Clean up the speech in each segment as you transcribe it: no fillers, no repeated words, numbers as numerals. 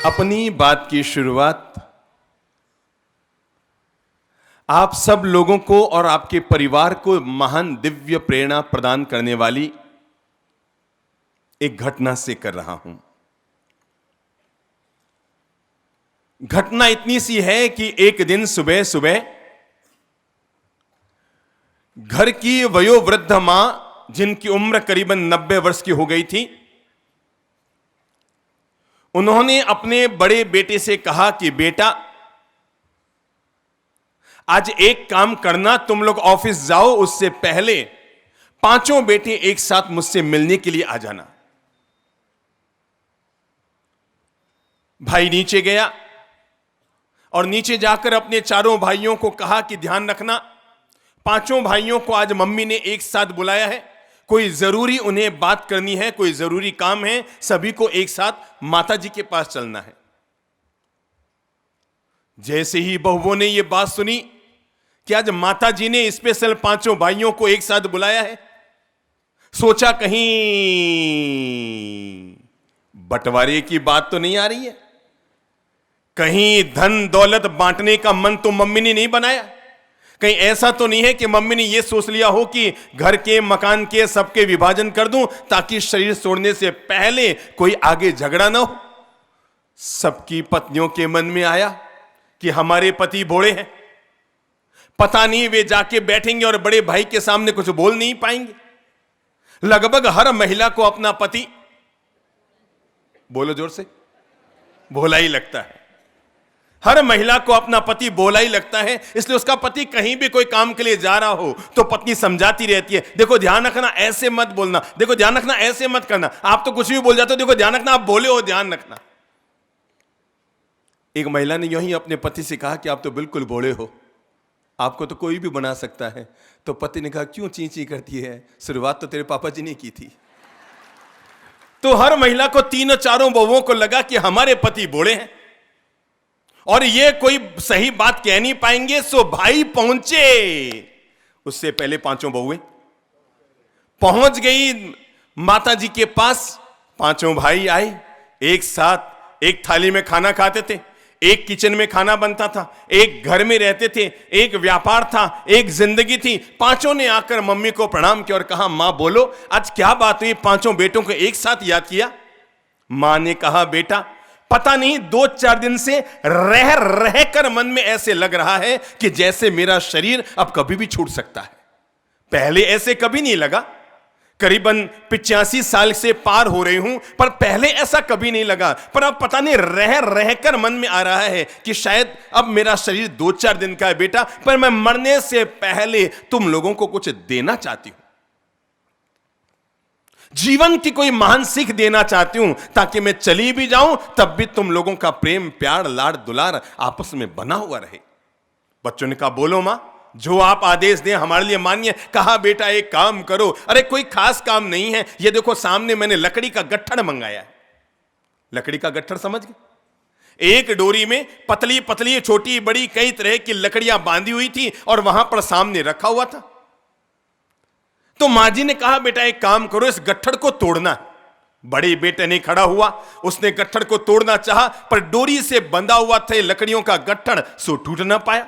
अपनी बात की शुरुआत आप सब लोगों को और आपके परिवार को महान दिव्य प्रेरणा प्रदान करने वाली एक घटना से कर रहा हूं। घटना इतनी सी है कि एक दिन सुबह सुबह घर की वयोवृद्ध मां, जिनकी उम्र करीबन 90 वर्ष की हो गई थी, उन्होंने अपने बड़े बेटे से कहा कि बेटा, आज एक काम करना, तुम लोग ऑफिस जाओ, उससे पहले पांचों बेटे एक साथ मुझसे मिलने के लिए आ जाना। भाई नीचे गया और नीचे जाकर अपने चारों भाइयों को कहा कि ध्यान रखना, पांचों भाइयों को आज मम्मी ने एक साथ बुलाया है, कोई जरूरी उन्हें बात करनी है, कोई जरूरी काम है, सभी को एक साथ माता जी के पास चलना है। जैसे ही बहुओं ने यह बात सुनी कि आज माता जी ने स्पेशल पांचों भाइयों को एक साथ बुलाया है, सोचा कहीं बंटवारे की बात तो नहीं आ रही है, कहीं धन दौलत बांटने का मन तो मम्मी ने नहीं बनाया, कहीं ऐसा तो नहीं है कि मम्मी ने यह सोच लिया हो कि घर के मकान के सबके विभाजन कर दूं ताकि शरीर छोड़ने से पहले कोई आगे झगड़ा ना हो। सबकी पत्नियों के मन में आया कि हमारे पति बूढ़े हैं, पता नहीं वे जाके बैठेंगे और बड़े भाई के सामने कुछ बोल नहीं पाएंगे। लगभग हर महिला को अपना पति, बोलो जोर से, भोला ही लगता है। हर महिला को अपना पति भोला ही लगता है, इसलिए उसका पति कहीं भी कोई काम के लिए जा रहा हो तो पत्नी समझाती रहती है, देखो ध्यान रखना, ऐसे मत बोलना, देखो ध्यान रखना, ऐसे मत करना, आप तो कुछ भी बोल जाते हो, देखो ध्यान रखना, आप बोले हो, ध्यान रखना। एक महिला ने यूं ही अपने पति से कहा कि आप तो बिल्कुल भोले हो, आपको तो कोई भी बना सकता है। तो पति ने कहा, क्यों ची ची करती है, शुरुआत तो तेरे पापा जी ने की थी। तो हर महिला को, तीनों चारों बहुओं को लगा कि हमारे पति बूढ़े हैं और ये कोई सही बात कह नहीं पाएंगे, सो भाई पहुंचे। उससे पहले पांचों बहुएं पहुंच गई माता जी के पास। पांचों भाई आए, एक साथ एक थाली में खाना खाते थे, एक किचन में खाना बनता था, एक घर में रहते थे, एक व्यापार था, एक जिंदगी थी। पांचों ने आकर मम्मी को प्रणाम किया और कहा, मां बोलो आज क्या बात हुई, पांचों बेटों को एक साथ याद किया। मां ने कहा, बेटा पता नहीं 2-4 दिन से रह रह कर मन में ऐसे लग रहा है कि जैसे मेरा शरीर अब कभी भी छूट सकता है। पहले ऐसे कभी नहीं लगा, करीबन 85 साल से पार हो रही हूं, पर पहले ऐसा कभी नहीं लगा। पर अब पता नहीं रह रह कर मन में आ रहा है कि शायद अब मेरा शरीर 2-4 दिन का है बेटा, पर मैं मरने से पहले तुम लोगों को कुछ देना चाहती हूं, जीवन की कोई महान सीख देना चाहती हूं, ताकि मैं चली भी जाऊं तब भी तुम लोगों का प्रेम प्यार लाड़ दुलार आपस में बना हुआ रहे। बच्चों ने कहा, बोलो मां, जो आप आदेश दें हमारे लिए मान्य। कहा, बेटा एक काम करो, अरे कोई खास काम नहीं है, ये देखो सामने मैंने लकड़ी का गट्ठर मंगाया है। लकड़ी का गट्ठर समझ गए? एक डोरी में पतली पतली छोटी बड़ी कई तरह की लकड़ियां बांधी हुई थी और वहां पर सामने रखा हुआ था। तो मां जी ने कहा, बेटा एक काम करो, इस गट्ठर को तोड़ना। बड़े बेटे ने खड़ा हुआ, उसने गट्ठर को तोड़ना चाहा, पर डोरी से बंधा हुआ था लकड़ियों का गट्ठर, सो टूट ना पाया।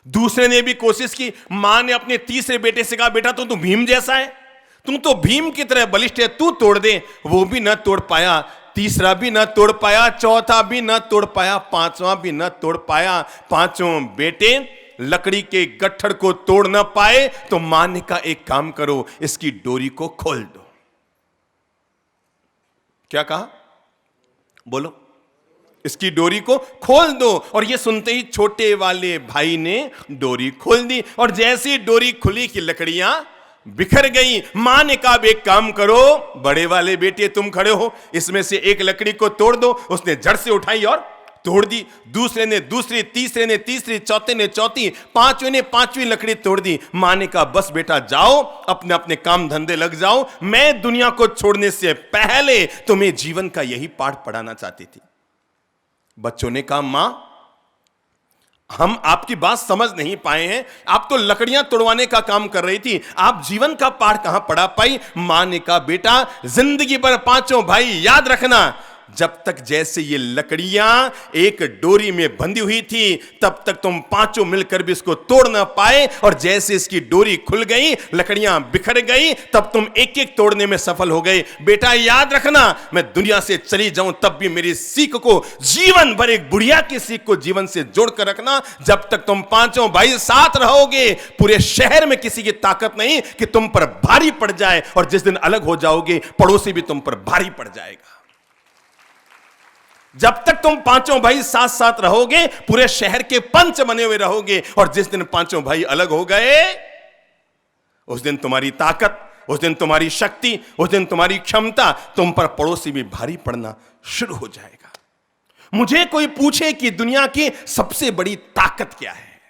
दूसरे ने भी कोशिश की। मां ने अपने तीसरे बेटे से कहा, बेटा तू भीम जैसा है, तू तो भीम की तरह बलिष्ठ है, तू तोड़ दे। वो भी न तोड़ पाया, तीसरा भी न तोड़ पाया, चौथा भी न तोड़ पाया, पांचवां भी न तोड़ पाया। पांचों बेटे लकड़ी के गट्ठर को तोड़ ना पाए तो मां ने कहा, एक काम करो, इसकी डोरी को खोल दो। क्या कहा, बोलो? इसकी डोरी को खोल दो। और ये सुनते ही छोटे वाले भाई ने डोरी खोल दी और जैसी डोरी खुली कि लकड़ियां बिखर गई। मां ने कहा, एक काम करो, बड़े वाले बेटे तुम खड़े हो, इसमें से एक लकड़ी को तोड़ दो। उसने जड़ से उठाई और तोड़ दी। दूसरे ने दूसरी, तीसरे ने तीसरी, चौथे ने चौथी, पांचवें ने पांचवी लकड़ी तोड़ दी। मां ने कहा, बस बेटा जाओ, अपने अपने काम धंधे लग जाओ, मैं दुनिया को छोड़ने से पहले तुम्हें जीवन का यही पाठ पढ़ाना चाहती थी। बच्चों ने कहा, मां हम आपकी बात समझ नहीं पाए हैं, आप तो लकड़ियां तोड़वाने का काम कर रही थी, आप जीवन का पाठ कहां पढ़ा पाई। मां ने कहा, बेटा जिंदगी भर पांचों भाई याद रखना, जब तक जैसे ये लकड़ियां एक डोरी में बंधी हुई थी, तब तक तुम पांचों मिलकर भी इसको तोड़ ना पाए, और जैसे इसकी डोरी खुल गई, लकड़ियां बिखर गई, तब तुम एक एक तोड़ने में सफल हो गए। बेटा याद रखना, मैं दुनिया से चली जाऊं तब भी मेरी सीख को जीवन भर, एक बुढ़िया की सीख को जीवन से जोड़कर रखना। जब तक तुम पांचों भाई साथ रहोगे, पूरे शहर में किसी की ताकत नहीं कि तुम पर भारी पड़ जाए, और जिस दिन अलग हो जाओगे पड़ोसी भी तुम पर भारी पड़ जाएगा। जब तक तुम पांचों भाई साथ साथ रहोगे, पूरे शहर के पंच बने हुए रहोगे, और जिस दिन पांचों भाई अलग हो गए, उस दिन तुम्हारी ताकत, उस दिन तुम्हारी शक्ति, उस दिन तुम्हारी क्षमता, तुम पर पड़ोसी भी भारी पड़ना शुरू हो जाएगा। मुझे कोई पूछे कि दुनिया की सबसे बड़ी ताकत क्या है,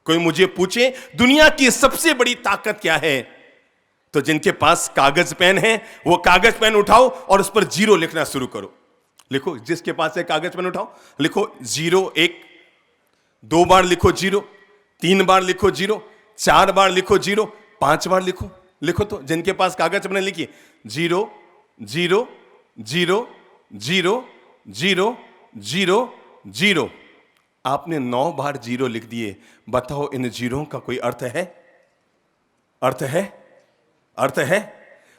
कोई मुझे पूछे दुनिया की सबसे बड़ी ताकत क्या है, तो जिनके पास कागज पेन है वो कागज पेन उठाओ और उस पर जीरो लिखना शुरू करो। लिखो, जिसके पास है कागज पेन उठाओ, लिखो जीरो। एक, दो बार लिखो जीरो, तीन बार लिखो जीरो, चार बार लिखो जीरो, पांच बार लिखो। लिखो तो, जिनके पास कागज पेन लिखिए, zero zero zero zero zero zero zero. आपने 9 बार जीरो लिख दिए। बताओ, इन जीरो का कोई अर्थ है? अर्थ है? अर्थ है?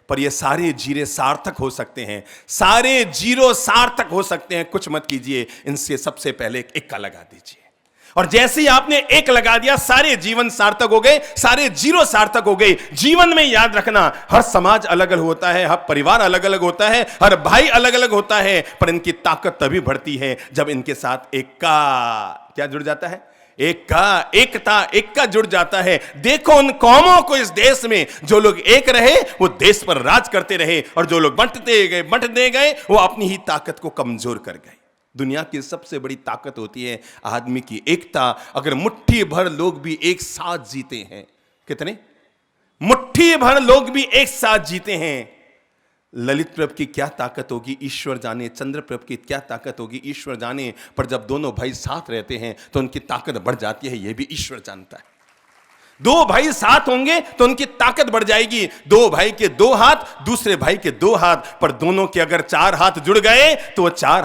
पर ये सारे जीरे सार्थक हो सकते हैं, सारे जीरो सार्थक हो सकते हैं। कुछ मत कीजिए, इनसे सबसे पहले एक इक्का लगा दीजिए, और जैसे ही आपने एक लगा दिया, सारे जीवन सार्थक हो गए, सारे जीरो सार्थक हो गए। जीवन में याद रखना, हर समाज अलग अलग होता है, हर परिवार अलग अलग होता है, हर भाई अलग अलग होता है, पर इनकी ताकत तभी बढ़ती है जब इनके साथ एक का क्या जुड़ जाता है? एक का, एकता जुड़ जाता है। देखो उन कौमों को इस देश में, जो लोग एक रहे वो देश पर राज करते रहे, और जो लोग बंटते गए वो अपनी ही ताकत को कमजोर कर गए। दुनिया की सबसे बड़ी ताकत होती है आदमी की एकता। अगर मुट्ठी भर लोग भी एक साथ जीते हैं, कितने? मुट्ठी भर लोग भी एक साथ जीते हैं। ललित प्रभ की क्या ताकत होगी ईश्वर जाने, चंद्र प्रभ की क्या ताकत होगी ईश्वर जाने, पर जब दोनों भाई साथ रहते हैं तो उनकी ताकत बढ़ जाती है, यह भी ईश्वर जानता है। दो भाई साथ होंगे तो उनकी ताकत बढ़ जाएगी। दो भाई के दो हाथ, दूसरे भाई के दो हाथ, पर दोनों के अगर चार हाथ जुड़ गए तो वो चार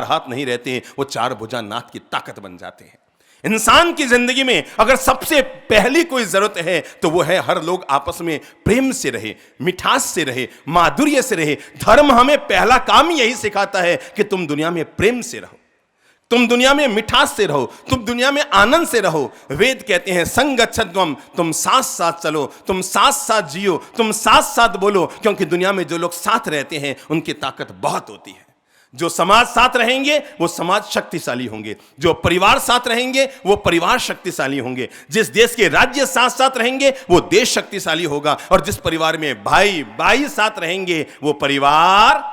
हाथ नहीं रहते, वो चार भुजा नाथ की ताकत बन जाते हैं। इंसान की जिंदगी में अगर सबसे पहली कोई जरूरत है तो वो है हर लोग आपस में प्रेम से रहे, मिठास से रहे, माधुर्य से रहे। धर्म हमें पहला काम यही सिखाता है कि तुम दुनिया में प्रेम से रहो, तुम दुनिया में मिठास से रहो, तुम दुनिया में आनंद से रहो। वेद कहते हैं संगच्छध्वम, तुम साथ साथ चलो, तुम साथ साथ जियो, तुम साथ साथ बोलो, क्योंकि दुनिया में जो लोग साथ रहते हैं उनकी ताकत बहुत होती है। जो समाज साथ रहेंगे वो समाज शक्तिशाली होंगे, जो परिवार साथ रहेंगे वो परिवार शक्तिशाली होंगे, जिस देश के राज्य साथ साथ रहेंगे वो देश शक्तिशाली होगा, और जिस परिवार में भाई साथ रहेंगे वो परिवार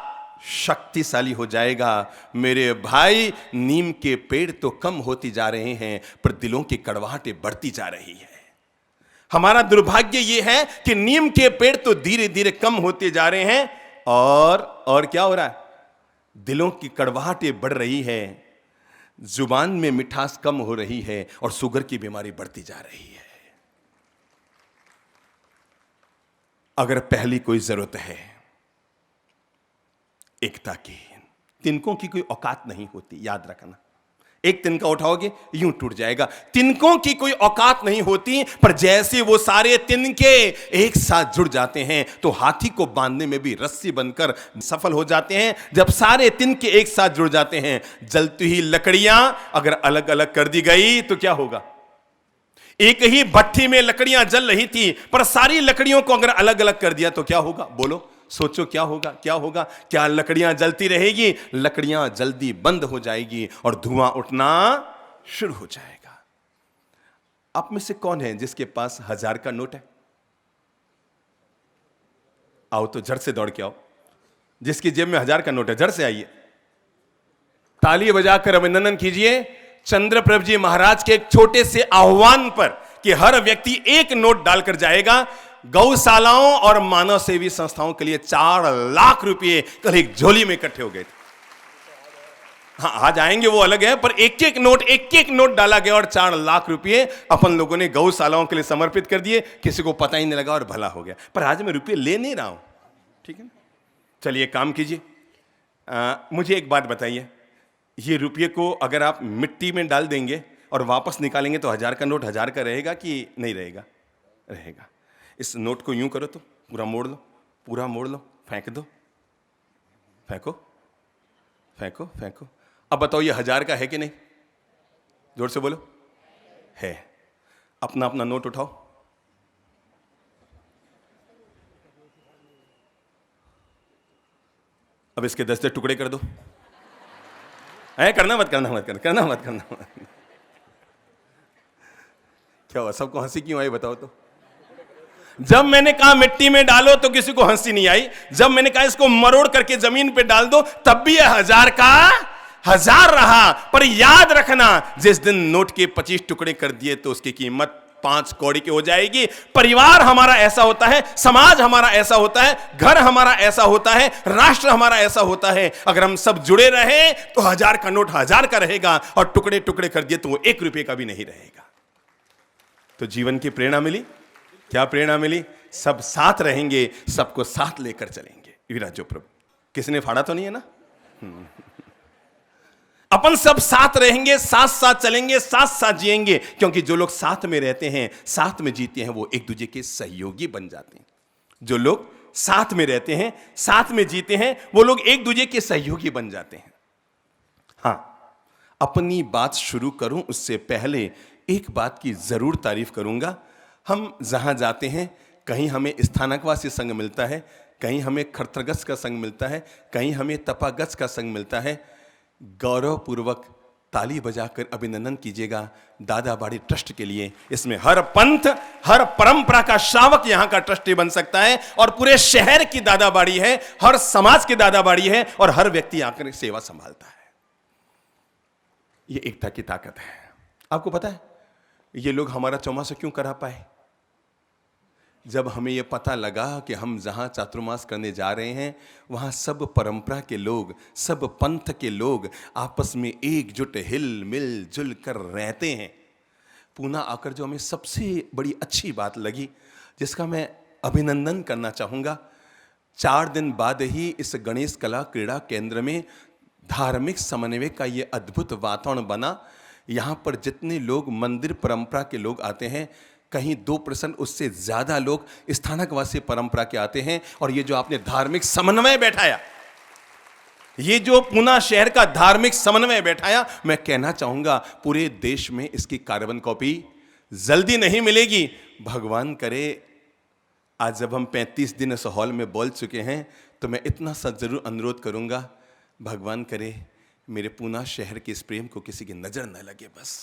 शक्तिशाली हो जाएगा। मेरे भाई, नीम के पेड़ तो कम होती जा रहे हैं, पर दिलों की कड़वाहटें बढ़ती जा रही है। हमारा दुर्भाग्य यह है कि नीम के पेड़ तो धीरे धीरे कम होते जा रहे हैं, और क्या हो रहा है? दिलों की कड़वाहटें बढ़ रही है, जुबान में मिठास कम हो रही है, और शुगर की बीमारी बढ़ती जा रही है। अगर पहली कोई जरूरत है एकता की, तिनकों की कोई औकात नहीं होती, याद रखना। एक तिनका उठाओगे यूं टूट जाएगा। तिनकों की कोई औकात नहीं होती, पर जैसे वो सारे तिनके एक साथ जुड़ जाते हैं तो हाथी को बांधने में भी रस्सी बनकर सफल हो जाते हैं। जब सारे तिनके एक साथ जुड़ जाते हैं, जलती हुई लकड़ियां अगर अलग अलग कर दी गई तो क्या होगा? एक ही भट्ठी में लकड़ियां जल रही थी, पर सारी लकड़ियों को अगर अलग अलग कर दिया तो क्या होगा? बोलो, सोचो क्या होगा? क्या होगा? क्या लकड़ियां जलती रहेगी? लकड़ियां जल्दी बंद हो जाएगी और धुआं उठना शुरू हो जाएगा। आप में से कौन है जिसके पास 1000 का नोट है? आओ तो झट से दौड़ के आओ। जिसकी जेब में 1000 का नोट है, झट से आइए, ताली बजाकर अभिनंदन कीजिए चंद्रप्रभ जी महाराज के एक छोटे से आह्वान पर कि हर व्यक्ति एक नोट डालकर जाएगा। गौशालाओं और मानव सेवी संस्थाओं के लिए 4 लाख रुपए कल एक झोली में इकट्ठे हो गए थे। हाँ, आज आएंगे वो अलग है, पर एक एक नोट डाला गया और 4 लाख रुपए अपन लोगों ने गौशालाओं के लिए समर्पित कर दिए। किसी को पता ही नहीं लगा और भला हो गया। पर आज मैं रुपये ले नहीं रहा हूं, ठीक है ना? चलिए काम कीजिए, मुझे एक बात बताइए, ये रुपये को अगर आप मिट्टी में डाल देंगे और वापस निकालेंगे तो 1000 का नोट 1000 का रहेगा कि नहीं रहेगा? रहेगा। इस नोट को यूं करो तो पूरा मोड़ लो, पूरा मोड़ लो, फेंक दो, फेंको फेंको फेंको। अब बताओ ये 1000 का है कि नहीं? जोर से बोलो। है। अपना अपना नोट उठाओ, अब इसके 10 टुकड़े कर दो। करना मत करना मत करना करना मत करना मत। क्या हुआ, सबको हंसी क्यों आई बताओ तो? जब मैंने कहा मिट्टी में डालो तो किसी को हंसी नहीं आई, जब मैंने कहा इसको मरोड़ करके जमीन पे डाल दो तब भी यह 1000 का 1000 रहा। पर याद रखना, जिस दिन नोट के 25 टुकड़े कर दिए तो उसकी कीमत 5 कौड़ी की हो जाएगी। परिवार हमारा ऐसा होता है, समाज हमारा ऐसा होता है, घर हमारा ऐसा होता है, राष्ट्र हमारा ऐसा होता है। अगर हम सब जुड़े रहे तो 1000 का नोट 1000 का रहेगा, और टुकड़े टुकड़े कर दिए तो वो 1 रुपये का भी नहीं रहेगा। तो जीवन की प्रेरणा मिली। क्या प्रेरणा मिली? सब साथ रहेंगे, सबको साथ लेकर चलेंगे। विराजो प्रभु, किसने फाड़ा तो नहीं है ना? अपन सब साथ रहेंगे, साथ साथ चलेंगे, साथ साथ जिएंगे, क्योंकि जो लोग साथ में रहते हैं, साथ में जीते हैं, वो एक दूसरे के सहयोगी बन जाते हैं। जो लोग साथ में रहते हैं, साथ में जीते हैं, वो लोग एक दूसरे के सहयोगी बन जाते हैं। हां, अपनी बात शुरू करूं उससे पहले एक बात की जरूर तारीफ करूंगा। हम जहां जाते हैं, कहीं हमें स्थानकवासी संघ मिलता है, कहीं हमें खरतरगस का संघ मिलता है, कहीं हमें तपागस का संघ मिलता है। गौरवपूर्वक ताली बजाकर अभिनंदन कीजिएगा दादाबाड़ी ट्रस्ट के लिए। इसमें हर पंथ, हर परंपरा का श्रावक यहां का ट्रस्टी बन सकता है, और पूरे शहर की दादाबाड़ी है, हर समाज की दादाबाड़ी है, और हर व्यक्ति आकर सेवा संभालता है। ये एकता की ताकत है। आपको पता है ये लोग हमारा चौमासा क्यों करा पाए? जब हमें यह पता लगा कि हम जहां चातुर्मास करने जा रहे हैं वहां सब परंपरा के लोग, सब पंथ के लोग आपस में एकजुट हिल मिल जुल कर रहते हैं। पूना आकर जो हमें सबसे बड़ी अच्छी बात लगी, जिसका मैं अभिनंदन करना चाहूँगा, 4 दिन बाद ही इस गणेश कला क्रीड़ा केंद्र में धार्मिक समन्वय का ये अद्भुत वातावरण बना। यहाँ पर जितने लोग मंदिर परंपरा के लोग आते हैं, कहीं 2% उससे ज़्यादा लोग स्थानकवासी परंपरा के आते हैं। और ये जो आपने धार्मिक समन्वय बैठाया, ये जो पूना शहर का धार्मिक समन्वय बैठाया, मैं कहना चाहूँगा पूरे देश में इसकी कार्बन कॉपी जल्दी नहीं मिलेगी। भगवान करे आज जब हम 35 दिन इस हॉल में बोल चुके हैं, तो मैं इतना सा जरूर अनुरोध करूँगा, भगवान करे मेरे पूना शहर के इस प्रेम को किसी की नजर न लगे। बस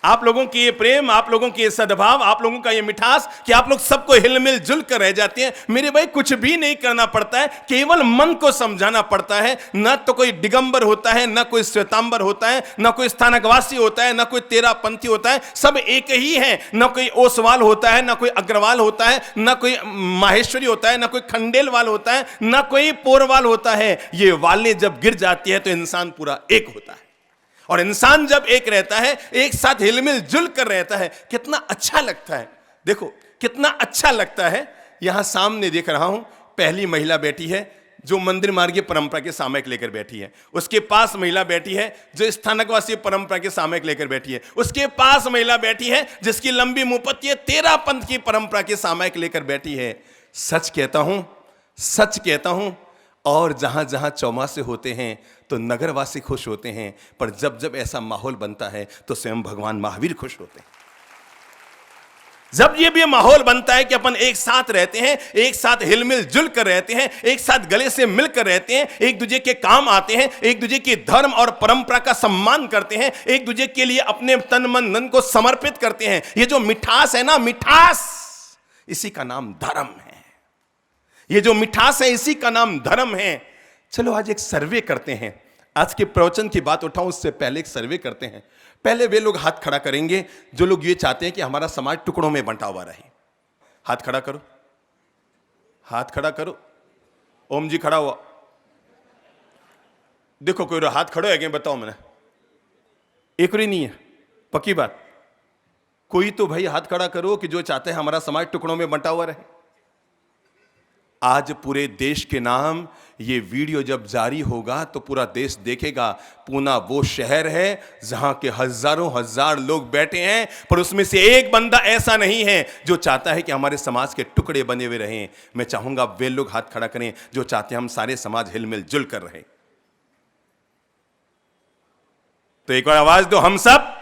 आप लोगों की ये प्रेम, आप लोगों की ये सद्भाव, आप लोगों का ये मिठास कि आप लोग सबको हिलमिल जुल कर रह जाते हैं। मेरे भाई कुछ भी नहीं करना पड़ता है, केवल मन को समझाना पड़ता है। न तो कोई दिगंबर होता है, न कोई श्वेतांबर होता है, न कोई स्थानकवासी होता है, न कोई तेरापंथी होता है, सब एक ही है। न कोई ओसवाल होता है, न कोई अग्रवाल होता है, न कोई माहेश्वरी होता है, न कोई खंडेलवाल होता है, न कोई पोरवाल होता है। ये वालें जब गिर जाती है तो इंसान पूरा एक होता है। और इंसान जब एक रहता है, एक साथ हिलमिल जुल कर रहता है, कितना अच्छा लगता है। देखो कितना अच्छा लगता है। यहां सामने देख रहा हूं, पहली महिला बैठी है जो मंदिर मार्गीय परंपरा के सामयिक लेकर बैठी है। उसके पास महिला बैठी है जो स्थानकवासी परंपरा के सामयिक लेकर बैठी है। उसके पास महिला बैठी है जिसकी लंबी मुपत्ति है, 13 पंथ की परंपरा के सामयिक लेकर बैठी है। सच कहता हूं, सच कहता हूं, और जहां जहां चौमासे होते हैं तो नगरवासी खुश होते हैं, पर जब जब ऐसा माहौल बनता है तो स्वयं भगवान महावीर खुश होते हैं। जब ये भी माहौल बनता है कि अपन एक साथ रहते हैं, एक साथ हिलमिल जुल कर रहते हैं, एक साथ गले से मिलकर रहते हैं, एक दूसरे के काम आते हैं, एक दूसरे के धर्म और परंपरा का सम्मान करते हैं, एक दूसरे के लिए अपने तन मन धन को समर्पित करते हैं। ये जो मिठास है ना, मिठास, इसी का नाम धर्म है। ये जो मिठास है इसी का नाम धर्म है। चलो आज एक सर्वे करते हैं। आज के प्रवचन की बात उठाऊं उससे पहले एक सर्वे करते हैं। पहले वे लोग हाथ खड़ा करेंगे जो लोग ये चाहते हैं कि हमारा समाज टुकड़ों में बंटा हुआ रहे। हाथ खड़ा करो, हाथ खड़ा करो। ओम जी खड़ा हुआ। देखो कोई हाथ खड़ो है क्या, बताओ। मैंने एक नहीं है, पक्की बात। कोई तो भाई हाथ खड़ा करो कि जो चाहते हैं हमारा समाज टुकड़ों में बंटा हुआ रहे। आज पूरे देश के नाम ये वीडियो जब जारी होगा तो पूरा देश देखेगा पूना वो शहर है जहां के हजारों हजार लोग बैठे हैं, पर उसमें से एक बंदा ऐसा नहीं है जो चाहता है कि हमारे समाज के टुकड़े बने हुए रहें। मैं चाहूंगा वे लोग हाथ खड़ा करें जो चाहते हैं हम सारे समाज हिलमिल जुल कर रहे। तो एक बार आवाज दो, हम सब,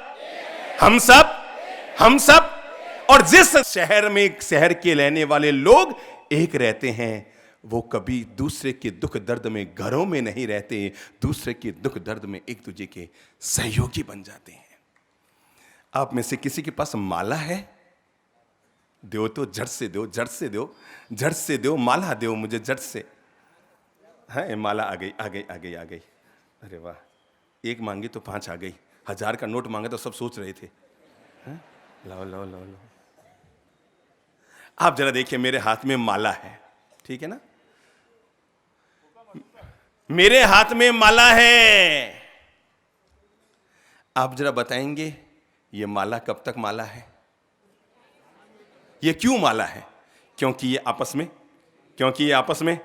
हम सब, हम सब। और जिस शहर में शहर के रहने वाले लोग एक रहते हैं, वो कभी दूसरे के दुख दर्द में घरों में नहीं रहते, दूसरे के दुख दर्द में एक दूसरे के सहयोगी बन जाते हैं। आप में से किसी के पास माला है? दो तो झट से दो, झट से दो, झट से दो, माला दो मुझे झट से। हाँ, माला आ गई, आ गई, आ गई, आ गई। अरे वाह, एक मांगी तो 5 आ गई। 1000 का नोट मांगा तो सब सोच रहे थे। हाँ? लाओ लाओ लाओ लाओ। आप जरा देखिए, मेरे हाथ में माला है, ठीक है ना? मेरे हाथ में माला है। आप जरा बताएंगे ये माला कब तक माला है? ये क्यों माला है? क्योंकि ये आपस में, क्योंकि ये आपस में,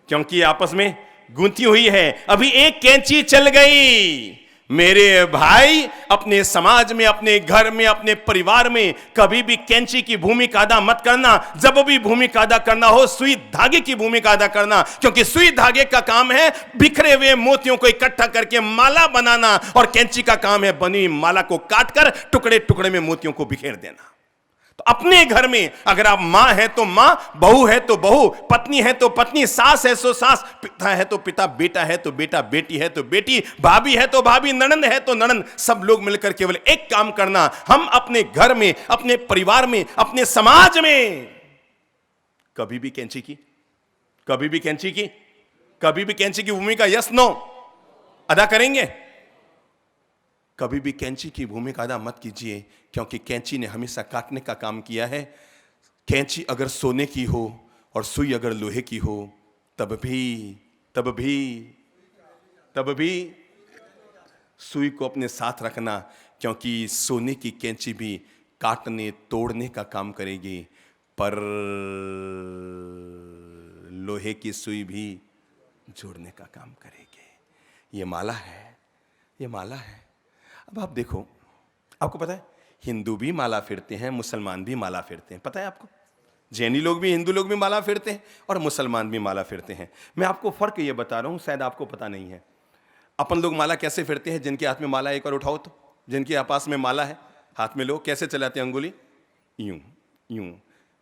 क्योंकि ये आपस में गूंथी हुई है। अभी एक कैंची चल गई, मेरे भाई अपने समाज में, अपने घर में, अपने परिवार में कभी भी कैंची की भूमिका अदा मत करना। जब भी भूमिका अदा करना हो, सुई धागे की भूमिका अदा करना, क्योंकि सुई धागे का काम है बिखरे हुए मोतियों को इकट्ठा करके माला बनाना, और कैंची का काम है बनी माला को काटकर टुकड़े टुकड़े में मोतियों को बिखेर देना। तो अपने घर में अगर आप मां है तो मां, बहू है तो बहू, पत्नी है तो पत्नी, सास है तो सास, पिता है तो पिता, बेटा है तो बेटा, बेटी है तो बेटी, भाभी है तो भाभी, ननंद है तो ननंद, सब लोग मिलकर केवल एक काम करना, हम अपने घर में, अपने परिवार में, अपने समाज में कभी भी कैंची की, कभी भी कैंची की, कभी भी कैंची की भूमिका यस नो अदा करेंगे? कभी भी कैंची की भूमिका अदा मत कीजिए, क्योंकि कैंची ने हमेशा काटने का काम किया है। कैंची अगर सोने की हो और सुई अगर लोहे की हो, तब भी सुई को अपने साथ रखना, क्योंकि सोने की कैंची भी काटने तोड़ने का काम करेगी, पर लोहे की सुई भी जोड़ने का काम करेगी। ये माला है, ये माला है। अब आप देखो, आपको पता है हिंदू भी माला फेरते हैं, मुसलमान भी माला फेरते हैं, पता है आपको? जैनी लोग भी, हिंदू लोग भी माला फेरते हैं और मुसलमान भी माला फेरते हैं। मैं आपको फर्क ये बता रहा हूं, शायद आपको पता नहीं है। अपन लोग माला कैसे फेरते हैं? जिनके हाथ में माला है एक बार उठाओ तो, जिनके पास में माला है हाथ में लो, कैसे चलाते हैं अंगुली? यूं यूं।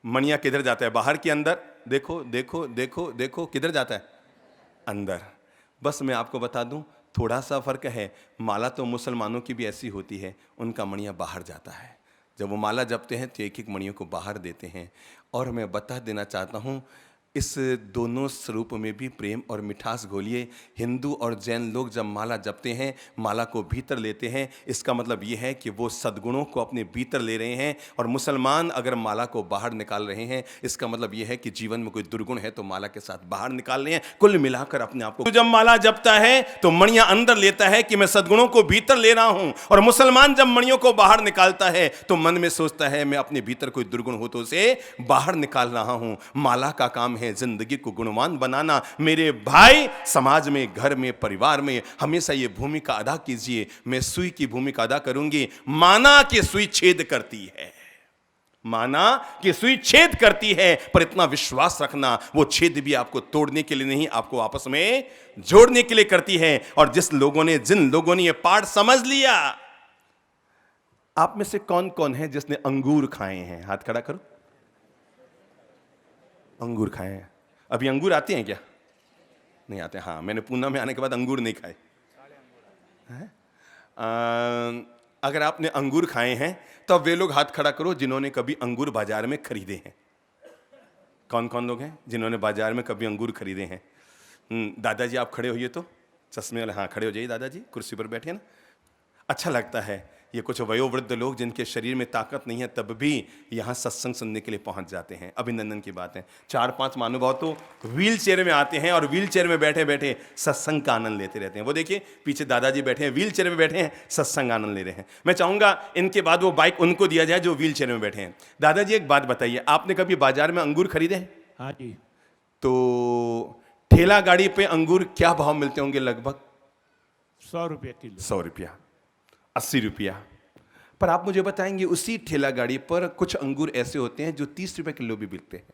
मणिया किधर जाता है? बाहर की अंदर? देखो देखो देखो देखो, किधर जाता है? अंदर। बस मैं आपको बता दूं, थोड़ा सा फर्क है। माला तो मुसलमानों की भी ऐसी होती है, उनका मणिया बाहर जाता है। जब वो माला जपते हैं तो एक एक मणियों को बाहर देते हैं। और मैं बता देना चाहता हूँ, इस दोनों स्वरूप में भी प्रेम और मिठास घोलिए। हिंदू और जैन लोग जब माला जपते हैं, माला को भीतर लेते हैं, इसका मतलब ये है कि वो सद्गुणों को अपने भीतर ले रहे हैं। और मुसलमान अगर माला को बाहर निकाल रहे हैं, इसका मतलब ये है कि जीवन में कोई दुर्गुण है तो माला के साथ बाहर निकाल रहे हैं। कुल मिलाकर अपने आप को, जब माला जपता है तो मणियां अंदर लेता है कि मैं सद्गुणों को भीतर ले रहा हूं, और मुसलमान जब मणियों को बाहर निकालता है तो मन में सोचता है मैं अपने भीतर कोई दुर्गुण हो तो उसे बाहर निकाल रहा हूं। माला का काम है जिंदगी को गुणवान बनाना। मेरे भाई, समाज में, घर में, परिवार में हमेशा ये भूमिका अदा कीजिए। मैं सुई की भूमिका अदा करूंगी। माना कि सुई छेद करती है, माना कि सुई छेद करती है, पर इतना विश्वास रखना वो छेद भी आपको तोड़ने के लिए नहीं, आपको आपस में जोड़ने के लिए करती है। और जिन लोगों ने ये पाठ समझ लिया, आप में से कौन कौन है जिसने अंगूर खाए हैं? हाथ खड़ा करो। अंगूर खाए हैं? अभी अंगूर आते हैं क्या? नहीं आते? हाँ, मैंने पूना में आने के बाद अंगूर नहीं खाए। अगर आपने अंगूर खाए हैं तो अब वे लोग हाथ खड़ा करो जिन्होंने कभी अंगूर बाजार में खरीदे हैं। कौन कौन लोग हैं जिन्होंने बाजार में कभी अंगूर खरीदे हैं? दादाजी आप खड़े होइए तो, चश्मे वाले। हाँ, खड़े हो जाइए दादाजी, कुर्सी पर बैठे ना। अच्छा लगता है ये कुछ वयोवृद्ध लोग जिनके शरीर में ताकत नहीं है तब भी यहाँ सत्संग सुनने के लिए पहुँच जाते हैं। अभिनंदन की बात है। 4-5 महानुभाव तो व्हील चेयर में आते हैं और व्हील चेयर में बैठे बैठे सत्संग का आनंद लेते रहते हैं। वो देखिए पीछे दादाजी बैठे हैं, व्हील चेयर में बैठे हैं, सत्संग आनंद ले रहे हैं। मैं चाहूँगा इनके बाद वो बाइक उनको दिया जाए जो व्हील चेयर में बैठे हैं। दादाजी एक बात बताइए, आपने कभी बाजार में अंगूर खरीदे हैं? हाँ जी। तो ठेला गाड़ी पे अंगूर क्या भाव मिलते होंगे? लगभग 100 रुपये किलो। 100 रुपया, 80 रुपया। पर आप मुझे बताएंगे उसी ठेला गाड़ी पर कुछ अंगूर ऐसे होते हैं जो 30 रुपए किलो भी बिकते हैं।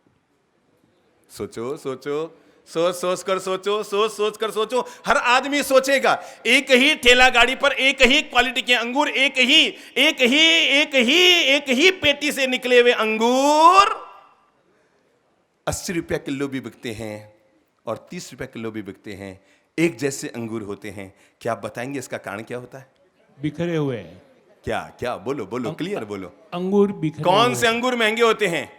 सोचो सोचो, सोच सोच कर सोचो, सोच सोच कर सोचो। हर आदमी सोचेगा, एक ही ठेला गाड़ी पर एक ही क्वालिटी के अंगूर, एक ही पेटी से निकले हुए अंगूर 80 रुपया किलो भी बिकते हैं और 30 रुपया किलो भी बिकते हैं। एक जैसे अंगूर होते हैं। क्या आप बताएंगे इसका कारण क्या होता है? बिखरे हुए हैं। क्या क्या? बोलो बोलो, क्लियर बोलो। अंगूर बिखरे कौन हुए से अंगूर महंगे होते हैं?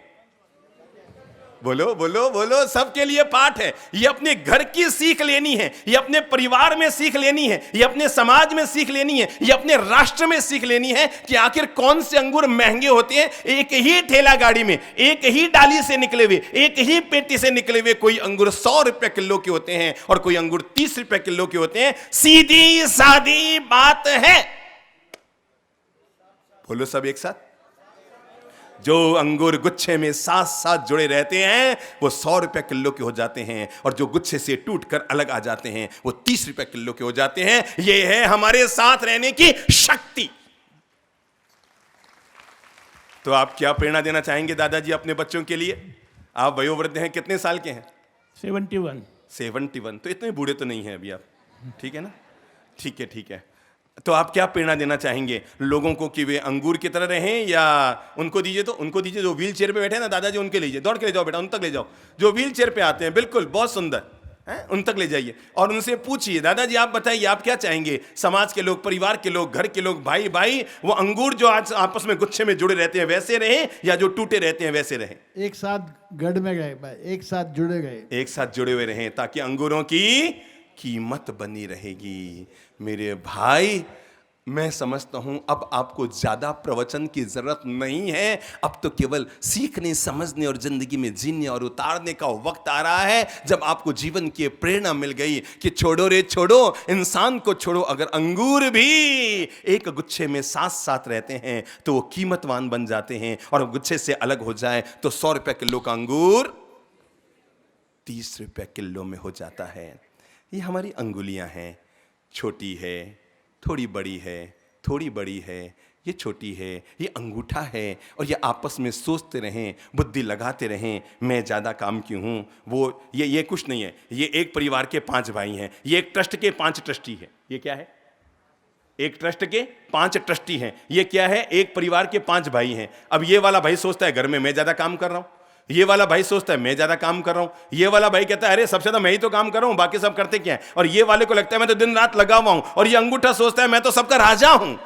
बोलो बोलो बोलो, सबके लिए पाठ है। ये अपने घर की सीख लेनी है, ये अपने परिवार में सीख लेनी है, ये अपने समाज में सीख लेनी है, ये अपने राष्ट्र में सीख लेनी है कि आखिर कौन से अंगूर महंगे होते हैं। एक ही ठेला गाड़ी में, एक ही डाली से निकले हुए, एक ही पेटी से निकले हुए कोई अंगूर 100 रुपए किलो के होते हैं और कोई अंगूर 30 रुपए किलो के होते हैं। सीधी सादी बात है। बोलो सब एक साथ। जो अंगूर गुच्छे में साथ साथ जुड़े रहते हैं वो 100 रुपए किलो के हो जाते हैं और जो गुच्छे से टूटकर अलग आ जाते हैं वो 30 रुपए किलो के हो जाते हैं। ये है हमारे साथ रहने की शक्ति। तो आप क्या प्रेरणा देना चाहेंगे दादाजी अपने बच्चों के लिए? आप वयोवृद्ध हैं, कितने साल के हैं? 71। 71। तो इतने बूढ़े तो नहीं हैं अभी आप, ठीक है ना? ठीक है ठीक है। तो आप क्या प्रेरणा देना चाहेंगे लोगों को कि वे अंगूर की तरह रहें, या उनको दीजिए? तो उनको दीजिए जो व्हील चेयर पे बैठे हैं ना दादाजी, उनके लीजिए, दौड़ के ले जाओ बेटा, उन तक ले जाओ जो व्हील चेयर पे आते हैं, बिल्कुल बहुत सुंदर है, उन तक ले जाइए और उनसे पूछिए, दादाजी आप बताइए आप क्या चाहेंगे? समाज के लोग, परिवार के लोग, घर के लोग, भाई भाई, वो अंगूर जो आज आपस में गुच्छे में जुड़े रहते हैं वैसे रहें या जो टूटे रहते हैं वैसे रहें? एक साथ गढ़ में गए, एक साथ जुड़े गए, एक साथ जुड़े हुए रहें ताकि अंगूरों की कीमत बनी रहेगी। मेरे भाई, मैं समझता हूं अब आपको ज्यादा प्रवचन की जरूरत नहीं है। अब तो केवल सीखने, समझने और जिंदगी में जीने और उतारने का वक्त आ रहा है, जब आपको जीवन की प्रेरणा मिल गई कि छोड़ो रे छोड़ो, इंसान को छोड़ो। अगर अंगूर भी एक गुच्छे में साथ साथ रहते हैं तो वो कीमतवान बन जाते हैं, और गुच्छे से अलग हो जाए तो 100 रुपए किलो का अंगूर 30 रुपए किलो में हो जाता है। ये हमारी अंगुलियां हैं, छोटी है, थोड़ी बड़ी है, थोड़ी बड़ी है, ये छोटी है, ये अंगूठा है, और ये आपस में सोचते रहें, बुद्धि लगाते रहें, मैं ज़्यादा काम क्यों हूँ, वो ये कुछ नहीं है। ये एक परिवार के 5 भाई हैं, ये एक ट्रस्ट के 5 ट्रस्टी हैं। ये क्या है? एक ट्रस्ट के 5 ट्रस्टी हैं। ये क्या है? एक परिवार के 5 भाई हैं। अब ये वाला भाई सोचता है घर में मैं ज़्यादा काम कर रहा हूँ, ये वाला भाई सोचता है मैं ज्यादा काम कर रहा हूं, ये वाला भाई कहता है अरे सबसे ज्यादा मैं ही तो काम कर रहा हूं, बाकी सब करते क्या है, और ये वाले को लगता है मैं तो दिन रात लगा हुआ हूं, और ये अंगूठा सोचता है मैं तो सबका राजा हूं।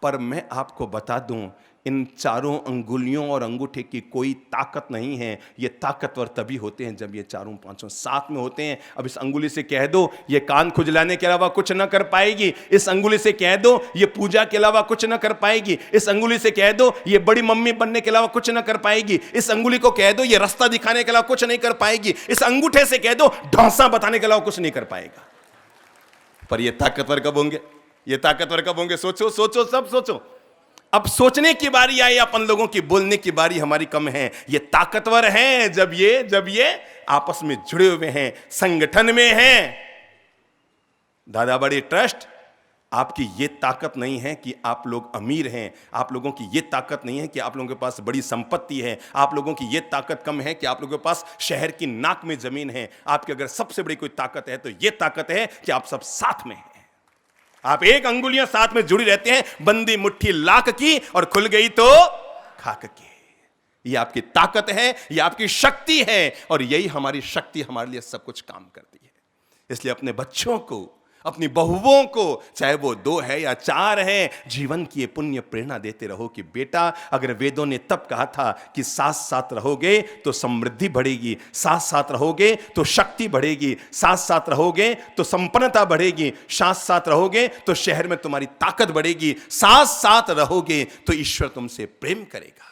पर मैं आपको बता दूं, इन चारों अंगुलियों और अंगूठे की कोई ताकत नहीं है। ये ताकतवर तभी होते हैं जब ये चारों पांचों साथ में होते हैं। अब इस अंगुली से कह दो ये कान खुजलाने के अलावा कुछ ना कर पाएगी, इस अंगुली से कह दो ये पूजा के अलावा कुछ ना कर पाएगी, इस अंगुली से कह दो ये बड़ी मम्मी बनने के अलावा कुछ ना कर पाएगी, इस अंगुली को कह दो ये रास्ता दिखाने के अलावा कुछ नहीं कर पाएगी, इस अंगूठे से कह दो ढौंसा बताने के अलावा कुछ नहीं कर पाएगा। पर ये ताकतवर कब होंगे? ये ताकतवर कब होंगे? सोचो सोचो, सब सोचो। अब सोचने की बारी आई, अपन लोगों की बोलने की बारी हमारी कम है। ये ताकतवर हैं जब ये आपस में जुड़े हुए हैं, संगठन में हैं। दादा बड़े ट्रस्ट, आपकी ये ताकत नहीं है कि आप लोग अमीर हैं, आप लोगों की ये ताकत नहीं है कि आप लोगों के पास बड़ी संपत्ति है, आप लोगों की ये ताकत कम है कि आप लोगों के पास शहर की नाक में जमीन है। आपकी अगर सबसे बड़ी कोई ताकत है तो ये ताकत है कि आप सब साथ में हैं। आप एक अंगुलियां साथ में जुड़ी रहते हैं, बंदी मुट्ठी लाख की और खुल गई तो खाक की। ये आपकी ताकत है, ये आपकी शक्ति है, और यही हमारी शक्ति हमारे लिए सब कुछ काम करती है। इसलिए अपने बच्चों को, अपनी बहुओं को, चाहे वो 2 है या 4 है, जीवन की ये पुण्य प्रेरणा देते रहो कि बेटा, अगर वेदों ने तब कहा था कि साथ साथ रहोगे तो समृद्धि बढ़ेगी, साथ साथ रहोगे तो शक्ति बढ़ेगी, साथ साथ रहोगे तो संपन्नता बढ़ेगी, साथ साथ रहोगे तो शहर में तुम्हारी ताकत बढ़ेगी, साथ साथ रहोगे तो ईश्वर तुमसे प्रेम करेगा।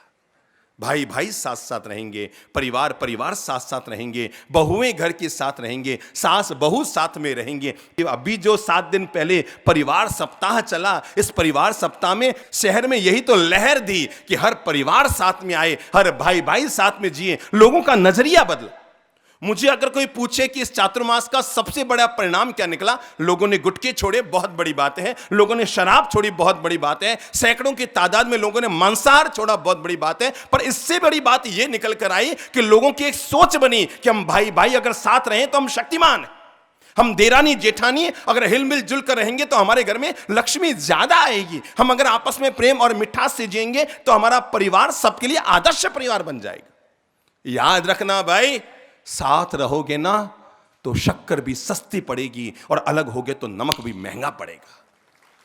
भाई भाई साथ साथ रहेंगे, परिवार परिवार साथ साथ रहेंगे, बहुएं घर के साथ रहेंगे, सास बहू साथ में रहेंगे। अभी जो 7 दिन पहले परिवार सप्ताह चला, इस परिवार सप्ताह में शहर में यही तो लहर दी कि हर परिवार साथ में आए, हर भाई भाई साथ में जिए। लोगों का नजरिया बदला, मुझे अगर कोई पूछे कि इस चातुर्मास का सबसे बड़ा परिणाम क्या निकला, लोगों ने गुटखे छोड़े, बहुत बड़ी बात है। लोगों ने शराब छोड़ी, बहुत बड़ी बात है। सैकड़ों की तादाद में लोगों ने मांसाहार छोड़ा, बहुत बड़ी बात है। पर इससे बड़ी बात यह निकल कर आई कि लोगों की एक सोच बनी कि हम भाई भाई अगर साथ रहें तो हम शक्तिमान हैं। हम देरानी जेठानी अगर हिलमिल जुल कर रहेंगे तो हमारे घर में लक्ष्मी ज्यादा आएगी। हम अगर आपस में प्रेम और मिठास से जिएंगे तो हमारा परिवार सबके लिए आदर्श परिवार बन जाएगा। याद रखना भाई, साथ रहोगे ना तो शक्कर भी सस्ती पड़ेगी और अलग होगे तो नमक भी महंगा पड़ेगा।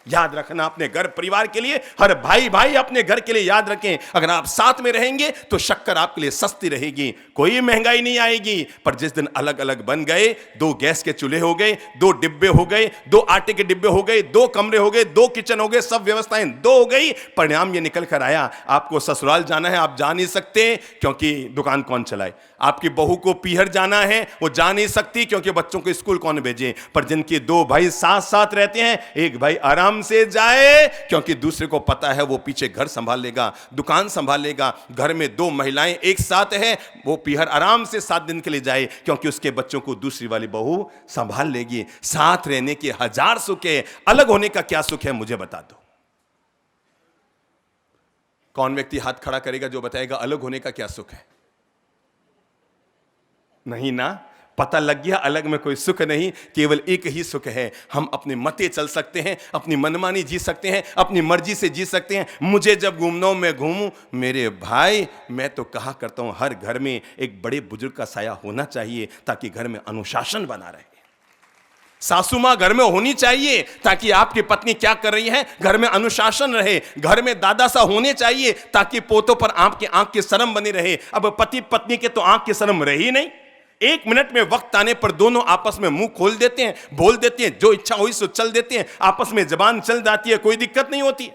याद रखना अपने घर परिवार के लिए, हर भाई भाई अपने घर के लिए याद रखें, अगर आप साथ में रहेंगे तो शक्कर आपके लिए सस्ती रहेगी, कोई महंगाई नहीं आएगी। पर जिस दिन अलग अलग बन गए, 2 गैस के चूल्हे हो गए, 2 डिब्बे हो गए, 2 आटे के डिब्बे हो गए, 2 कमरे हो गए, 2 किचन हो गए, सब व्यवस्थाएं 2 हो गई, परिणाम ये निकल कर आया आपको ससुराल जाना है, आप जा नहीं सकते क्योंकि दुकान कौन चलाए। आपकी बहू को पीहर जाना है, वो जा नहीं सकती क्योंकि बच्चों को स्कूल कौन भेजे। पर जिनके 2 भाई साथ साथ रहते हैं, एक भाई आराम से जाए क्योंकि दूसरे को पता है वो पीछे घर संभाल लेगा, दुकान संभाल लेगा। घर में 2 महिलाएं एक साथ है, वो पीहर आराम से 7 दिन के लिए जाए क्योंकि उसके बच्चों को दूसरी वाली बहू संभाल लेगी। साथ रहने के 1000 सुख है, अलग होने का क्या सुख है मुझे बता दो। कौन व्यक्ति हाथ खड़ा करेगा जो बताएगा अलग होने का क्या सुख है? नहीं ना, पता लग गया अलग में कोई सुख नहीं, केवल एक ही सुख है। हम अपने मते चल सकते हैं, अपनी मनमानी जी सकते हैं, अपनी मर्जी से जी सकते हैं। मुझे जब घूमना हो मैं घूमूं। मेरे भाई, मैं तो कहा करता हूं हर घर में एक बड़े बुजुर्ग का साया होना चाहिए ताकि घर में अनुशासन बना रहे। सासू मां घर में होनी चाहिए ताकि आपकी पत्नी क्या कर रही है घर में अनुशासन रहे। घर में दादा सा होने चाहिए ताकि पोतों पर आपकी आंख की शर्म बनी रहे। अब पति पत्नी के तो आंख की शर्म रही नहीं। 1 मिनट में वक्त आने पर दोनों आपस में मुंह खोल देते हैं, बोल देते हैं, जो इच्छा हुई सो चल देते हैं, आपस में जबान चल जाती है, कोई दिक्कत नहीं होती।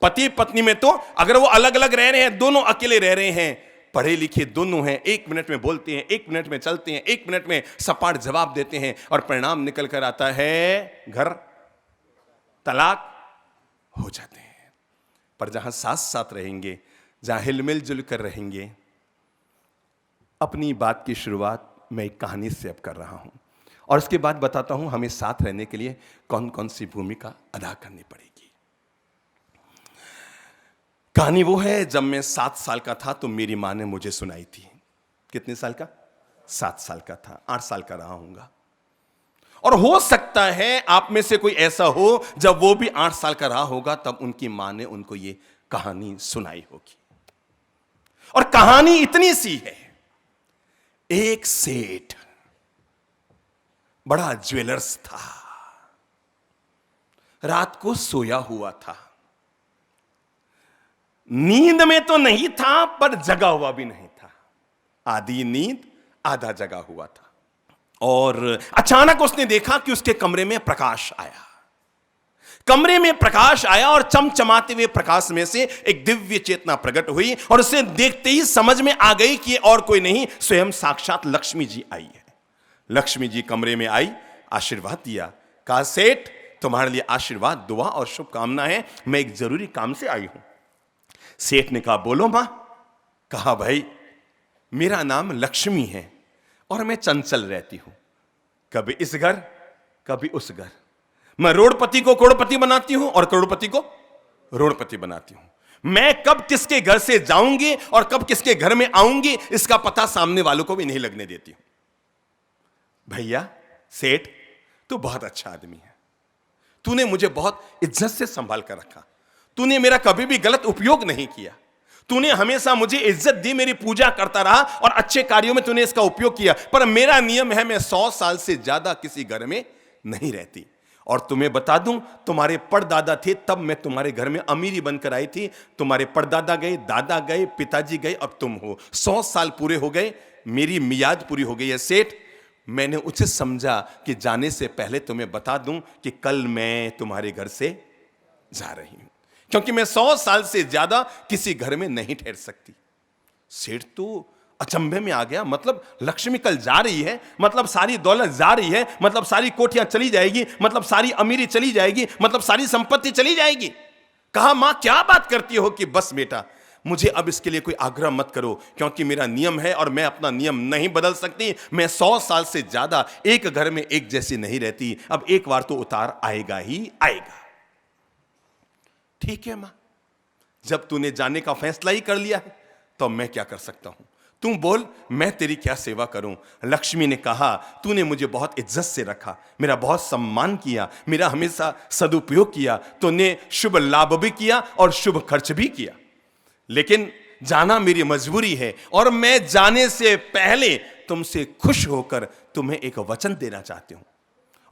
पति पत्नी में तो अगर वो अलग अलग रह रहे हैं, दोनों अकेले रह रहे हैं, पढ़े लिखे दोनों हैं, 1 मिनट में बोलते हैं, 1 मिनट में चलते हैं, 1 मिनट में सपाट जवाब देते हैं और परिणाम निकल कर आता है घर तलाक हो जाते हैं। पर जहां साथ साथ रहेंगे, जहां हिलमिल जुल कर रहेंगे। अपनी बात की शुरुआत मैं एक कहानी से अब कर रहा हूं और उसके बाद बताता हूं हमें साथ रहने के लिए कौन कौन सी भूमिका अदा करनी पड़ेगी। कहानी वो है, जब मैं 7 साल का था तो मेरी मां ने मुझे सुनाई थी। कितने साल का? 7 साल का था, 8 साल का रहा हूंगा। और हो सकता है आप में से कोई ऐसा हो जब वो भी 8 साल का रहा होगा, तब उनकी मां ने उनको ये कहानी सुनाई होगी। और कहानी इतनी सी है, एक सेठ बड़ा ज्वेलर्स था, रात को सोया हुआ था। नींद में तो नहीं था पर जगा हुआ भी नहीं था, आधी नींद आधा जगा हुआ था। और अचानक उसने देखा कि उसके कमरे में प्रकाश आया। कमरे में प्रकाश आया और चमचमाते हुए प्रकाश में से एक दिव्य चेतना प्रकट हुई और उसे देखते ही समझ में आ गई कि और कोई नहीं, स्वयं साक्षात लक्ष्मी जी आई है। लक्ष्मी जी कमरे में आई, आशीर्वाद दिया, कहा सेठ तुम्हारे लिए आशीर्वाद, दुआ और शुभकामना है, मैं एक जरूरी काम से आई हूं। सेठ ने कहा बोलो मां। कहा भाई मेरा नाम लक्ष्मी है और मैं चंचल रहती हूं, कभी इस घर कभी उस घर। मैं रोड़पति को करोड़पति बनाती हूं और करोड़पति को रोड़पति बनाती हूं। मैं कब किसके घर से जाऊंगी और कब किसके घर में आऊंगी इसका पता सामने वालों को भी नहीं लगने देती हूं। भैया सेठ तू बहुत अच्छा आदमी है, तूने मुझे बहुत इज्जत से संभाल कर रखा, तूने मेरा कभी भी गलत उपयोग नहीं किया, तूने हमेशा मुझे इज्जत दी, मेरी पूजा करता रहा और अच्छे कार्यों में तूने इसका उपयोग किया। पर मेरा नियम है मैं 100 साल से ज्यादा किसी घर में नहीं रहती। और तुम्हें बता दूं, तुम्हारे परदादा थे तब मैं तुम्हारे घर में अमीरी बनकर आई थी। तुम्हारे परदादा गए, दादा गए, पिताजी गए, अब तुम हो। 100 साल पूरे हो गए, मेरी मियाद पूरी हो गई है। सेठ मैंने उचित समझा कि जाने से पहले तुम्हें बता दूं कि कल मैं तुम्हारे घर से जा रही हूं, क्योंकि मैं 100 साल से ज्यादा किसी घर में नहीं ठहर सकती। सेठ तो अचंभे में आ गया, मतलब लक्ष्मी कल जा रही है, मतलब सारी दौलत जा रही है, मतलब सारी कोठियां चली जाएगी, मतलब सारी अमीरी चली जाएगी, मतलब सारी संपत्ति चली जाएगी। कहा मां क्या बात करती हो कि बस बेटा, मुझे अब इसके लिए कोई आग्रह मत करो, क्योंकि मेरा नियम है और मैं अपना नियम नहीं बदल सकती। मैं 100 साल से ज्यादा एक घर में एक जैसी नहीं रहती। अब एक बार तो उतार आएगा ही आएगा। ठीक है मां, जब तूने जाने का फैसला ही कर लिया है तो मैं क्या कर सकता हूं? तू बोल, मैं तेरी क्या सेवा करूं? लक्ष्मी ने कहा, तूने मुझे बहुत इज्जत से रखा, मेरा बहुत सम्मान किया, मेरा हमेशा सदुपयोग किया, तूने शुभ लाभ भी किया और शुभ खर्च भी किया, लेकिन जाना मेरी मजबूरी है और मैं जाने से पहले तुमसे खुश होकर तुम्हें एक वचन देना चाहती हूं,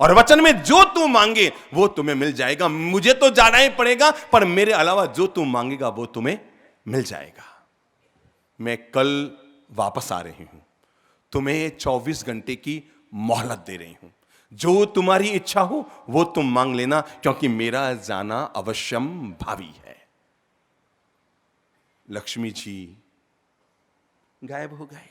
और वचन में जो तू मांगे वो तुम्हें मिल जाएगा। मुझे तो जाना ही पड़ेगा, पर मेरे अलावा जो तू मांगेगा वो तुम्हें मिल जाएगा। मैं कल वापस आ रही हूं, तुम्हें 24 घंटे की मोहलत दे रही हूं। जो तुम्हारी इच्छा हो वो तुम मांग लेना, क्योंकि मेरा जाना अवश्यम भावी है। लक्ष्मी जी गायब हो गए।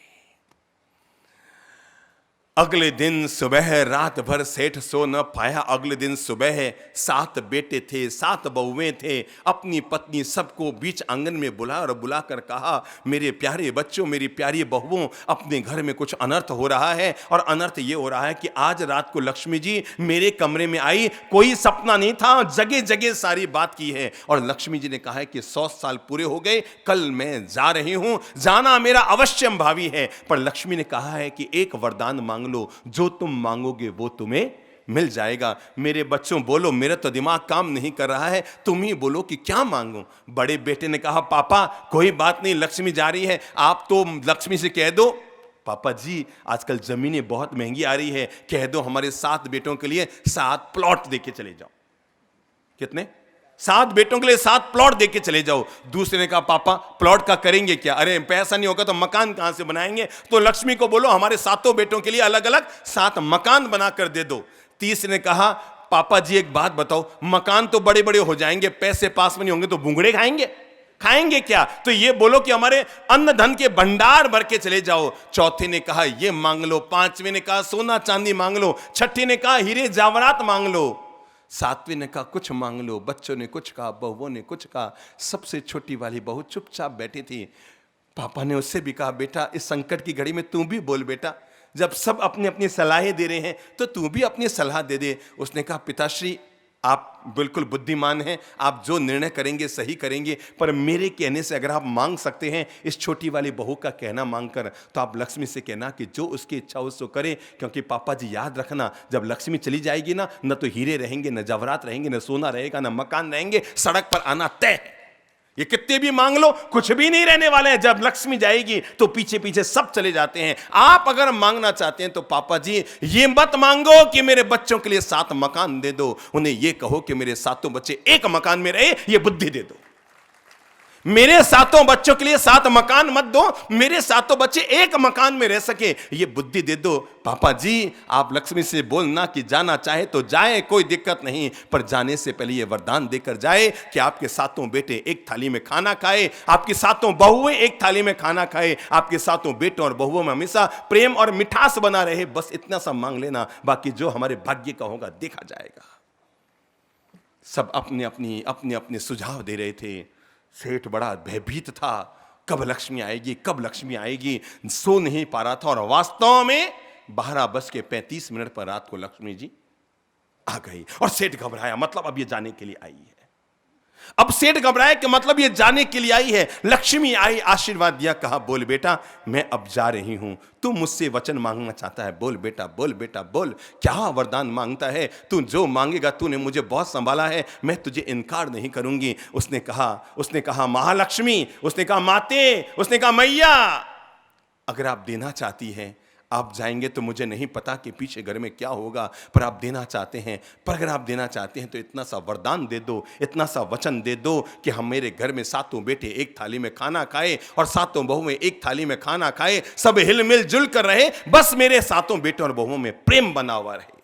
अगले दिन सुबह रात भर सेठ सो न पाया। अगले दिन सुबह 7 बेटे थे, 7 बहुएं थे। अपनी पत्नी सबको बीच आंगन में बुला और बुलाकर कहा, मेरे प्यारे बच्चों, मेरी प्यारी बहुओं, अपने घर में कुछ अनर्थ हो रहा है, और अनर्थ ये हो रहा है कि आज रात को लक्ष्मी जी मेरे कमरे में आई। कोई सपना नहीं था, जगह जगह सारी बात की है। और लक्ष्मी जी ने कहा है कि 100 साल पूरे हो गए, कल मैं जा रही हूं, जाना मेरा अवश्यम भावी है। पर लक्ष्मी ने कहा है कि एक वरदान मांग लो, जो तुम मांगोगे वो तुम्हें मिल जाएगा। मेरे बच्चों बोलो, मेरा तो दिमाग काम नहीं कर रहा है, तुम ही बोलो कि क्या मांगूं। बड़े बेटे ने कहा, पापा कोई बात नहीं, लक्ष्मी जा रही है, आप तो लक्ष्मी से कह दो। पापा जी, आजकल जमीनें बहुत महंगी आ रही है, कह दो हमारे 7 बेटों के लिए 7 प्लॉट देके चले जाओ। कितने? 7 बेटों के लिए 7 प्लॉट देके चले जाओ। दूसरे ने कहा, पापा प्लॉट का करेंगे क्या? अरे पैसा नहीं होगा तो मकान कहां से बनाएंगे? तो लक्ष्मी को बोलो हमारे 7 बेटों के लिए अलग अलग 7 मकान बनाकर दे दो। तीसरे ने कहा, पापा जी एक बात बताओ, मकान तो बड़े बड़े हो जाएंगे, पैसे पास में नहीं होंगे तो भूंगड़े खाएंगे क्या? तो ये बोलो कि हमारे अन्न धन के भंडार भर के चले जाओ। चौथे ने कहा, ये मांग लो। पांचवें ने कहा, सोना चांदी मांग लो। छठे ने कहा, हीरे जावरात मांग लो। 7वें ने कहा, कुछ मांग लो। बच्चों ने कुछ कहा, बहुओं ने कुछ कहा। सबसे छोटी वाली बहू चुपचाप बैठी थी। पापा ने उससे भी कहा, बेटा इस संकट की घड़ी में तू भी बोल बेटा, जब सब अपनी अपनी सलाहें दे रहे हैं तो तू भी अपनी सलाह दे दे। उसने कहा, पिताश्री आप बिल्कुल बुद्धिमान हैं, आप जो निर्णय करेंगे सही करेंगे, पर मेरे कहने से अगर आप मांग सकते हैं इस छोटी वाली बहू का कहना मांगकर, तो आप लक्ष्मी से कहना कि जो उसकी इच्छा उसको करे। क्योंकि पापा जी याद रखना, जब लक्ष्मी चली जाएगी ना, न तो हीरे रहेंगे, न जवाहरात रहेंगे, न सोना रहेगा, न मकान रहेंगे, सड़क पर आना तय है। ये कितने भी मांग लो, कुछ भी नहीं रहने वाले हैं। जब लक्ष्मी जाएगी तो पीछे पीछे सब चले जाते हैं। आप अगर मांगना चाहते हैं तो पापा जी ये मत मांगो कि मेरे बच्चों के लिए 7 मकान दे दो, उन्हें ये कहो कि मेरे 7 बच्चे एक मकान में रहे, ये बुद्धि दे दो। मेरे 7 बच्चों के लिए 7 मकान मत दो, मेरे 7 बच्चे एक मकान में रह सके, ये बुद्धि दे दो। पापा जी आप लक्ष्मी से बोलना कि जाना चाहे तो जाए, कोई दिक्कत नहीं, पर जाने से पहले ये वरदान देकर जाए कि आपके 7 बेटे एक थाली में खाना खाए, आपकी 7 बहुएं एक थाली में खाना खाए, आपके 7 बेटों और बहुओं में हमेशा प्रेम और मिठास बना रहे। बस इतना सा मांग लेना, बाकी जो हमारे भाग्य का होगा देखा जाएगा। सब अपने अपने सुझाव दे रहे थे। सेठ बड़ा भयभीत था, कब लक्ष्मी आएगी, कब लक्ष्मी आएगी, सो नहीं पा रहा था। और वास्तव में 12:35 पर रात को लक्ष्मी जी आ गई। और सेठ घबराया, मतलब अब ये जाने के लिए आई है। अब सेठ घबराया कि मतलब ये जाने के लिए आई है। लक्ष्मी आई, आशीर्वाद दिया, कहा बोल बेटा मैं अब जा रही हूं, तू मुझसे वचन मांगना चाहता है, बोल बेटा बोल बेटा बोल, क्या वरदान मांगता है? तू जो मांगेगा, तूने मुझे बहुत संभाला है, मैं तुझे इनकार नहीं करूंगी। उसने कहा महालक्ष्मी, उसने कहा माते, उसने कहा मैया, अगर आप देना चाहती हैं आप जाएंगे तो मुझे नहीं पता कि पीछे घर में क्या होगा, पर आप देना चाहते हैं, पर अगर आप देना चाहते हैं तो इतना सा वरदान दे दो, इतना सा वचन दे दो कि हम मेरे घर में 7 बेटे एक थाली में खाना खाए और 7 बहुएं एक थाली में खाना खाए, सब हिल मिल जुल कर रहे, बस मेरे 7 बेटों और बहुओं में प्रेम बना हुआ रहे।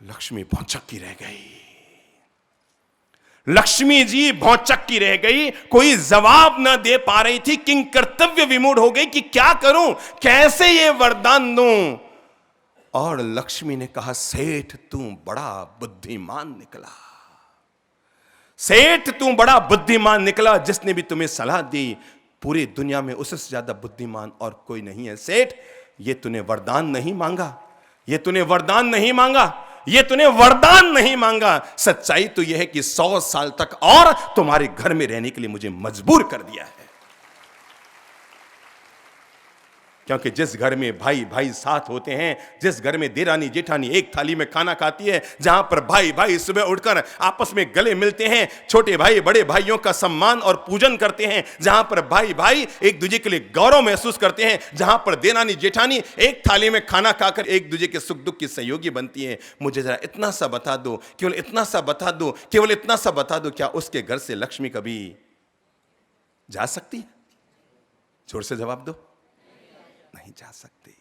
लक्ष्मी भौचक्की रह गई। लक्ष्मी जी भौचक्की रह गई, कोई जवाब न दे पा रही थी, किंग कर्तव्य विमूढ़ हो गई कि क्या करूं, कैसे ये वरदान दूं। और लक्ष्मी ने कहा सेठ तू बड़ा बुद्धिमान निकला। सेठ तू बड़ा बुद्धिमान निकला, जिसने भी तुम्हें सलाह दी पूरी दुनिया में उससे ज्यादा बुद्धिमान और कोई नहीं है। सेठ, ये तूने वरदान नहीं मांगा, ये तूने वरदान नहीं मांगा, ये तूने वरदान नहीं मांगा। सच्चाई तो यह है कि 100 साल तक और तुम्हारे घर में रहने के लिए मुझे मजबूर कर दिया है। क्योंकि जिस घर में भाई भाई साथ होते हैं, जिस घर में देरानी जेठानी एक थाली में खाना खाती है, जहां पर भाई भाई सुबह उठकर आपस में गले मिलते हैं, छोटे भाई बड़े भाइयों का सम्मान और पूजन करते हैं, जहां पर भाई भाई एक दूसरे के लिए गौरव महसूस करते हैं, जहां पर देरानी जेठानी एक थाली में खाना खाकर एक दूसरे के सुख दुख की सहयोगी बनती है, मुझे जरा इतना सा बता दो, केवल इतना सा बता दो, केवल इतना सा बता दो, क्या उसके घर से लक्ष्मी कभी जा सकती है? जोर से जवाब दो। नहीं जा सकते।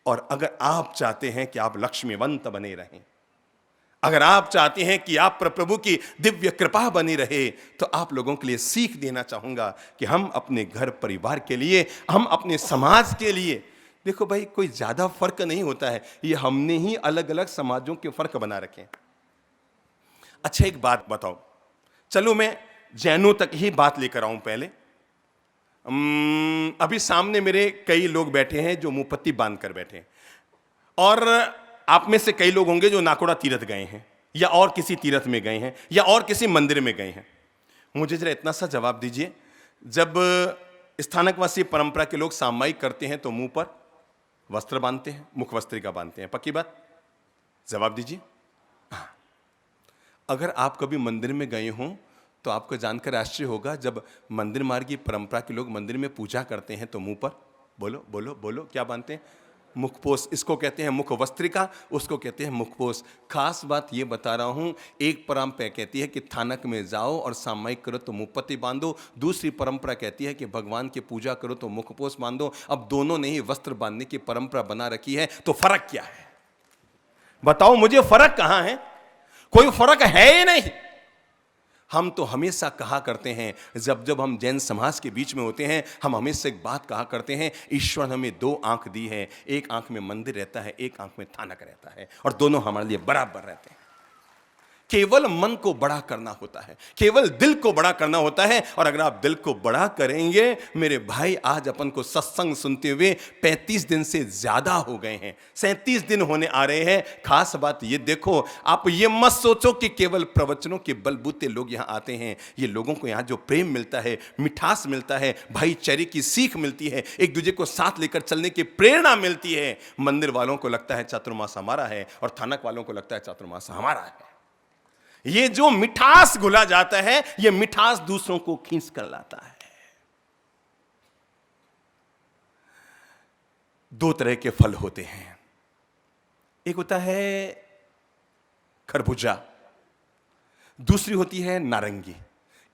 और अगर आप चाहते हैं कि आप लक्ष्मीवंत बने रहें, अगर आप चाहते हैं कि आप पर प्रभु की दिव्य कृपा बनी रहे, तो आप लोगों के लिए सीख देना चाहूंगा कि हम अपने घर परिवार के लिए, हम अपने समाज के लिए, देखो भाई कोई ज्यादा फर्क नहीं होता है, ये हमने ही अलग अलग समाजों के फर्क बना रखे हैं। अच्छा एक बात बताओ, चलो मैं जैनों तक ही बात लेकर आऊं। पहले अभी सामने मेरे कई लोग बैठे हैं जो मुंहपत्ती बांध कर बैठे हैं, और आप में से कई लोग होंगे जो नाकोड़ा तीर्थ गए हैं, या और किसी तीर्थ में गए हैं, या और किसी मंदिर में गए हैं। मुझे जरा इतना सा जवाब दीजिए, जब स्थानकवासी परंपरा के लोग सामायिक करते हैं तो मुंह पर वस्त्र बांधते हैं, मुख वस्त्रिका बांधते हैं, पक्की बात? जवाब दीजिए। अगर आप कभी मंदिर में गए हों तो आपको जानकर आश्चर्य होगा, जब मंदिर मार्ग की परंपरा के लोग मंदिर में पूजा करते हैं तो मुंह पर बोलो बोलो बोलो क्या बांधते हैं? मुखपोस। इसको कहते हैं मुख वस्त्रिका, उसको कहते हैं मुखपोस। खास बात ये बता रहा हूं, एक परंपरा कहती है कि थानक में जाओ और सामायिक करो तो मुखपत्ती बांधो, दूसरी परंपरा कहती है कि भगवान की पूजा करो तो मुखपोस बांधो। अब दोनों ने ही वस्त्र बांधने की परंपरा बना रखी है, तो फर्क क्या है? बताओ मुझे, फर्क कहां है? कोई फर्क है ही नहीं। हम तो हमेशा कहा करते हैं, जब जब हम जैन समाज के बीच में होते हैं, हम हमेशा एक बात कहा करते हैं, ईश्वर ने हमें 2 आंख दी है, एक आंख में मंदिर रहता है, एक आंख में थानक रहता है, और दोनों हमारे लिए बराबर रहते हैं। केवल मन को बड़ा करना होता है, केवल दिल को बड़ा करना होता है, और अगर आप दिल को बड़ा करेंगे मेरे भाई, आज अपन को सत्संग सुनते हुए 35 दिन से ज्यादा हो गए हैं, 37 दिन होने आ रहे हैं। खास बात ये देखो, आप ये मत सोचो कि केवल प्रवचनों के बलबूते लोग यहां आते हैं। ये लोगों को यहां जो प्रेम मिलता है, मिठास मिलता है, भाईचारे की सीख मिलती है, एक दूसरे को साथ लेकर चलने की प्रेरणा मिलती है। मंदिर वालों को लगता है चातुर्मास हमारा है, और थानक वालों को लगता है चातुर्मास हमारा है। ये जो मिठास घुला जाता है, ये मिठास दूसरों को खींच कर लाता है। 2 तरह के फल होते हैं, एक होता है खरबूजा, दूसरी होती है नारंगी।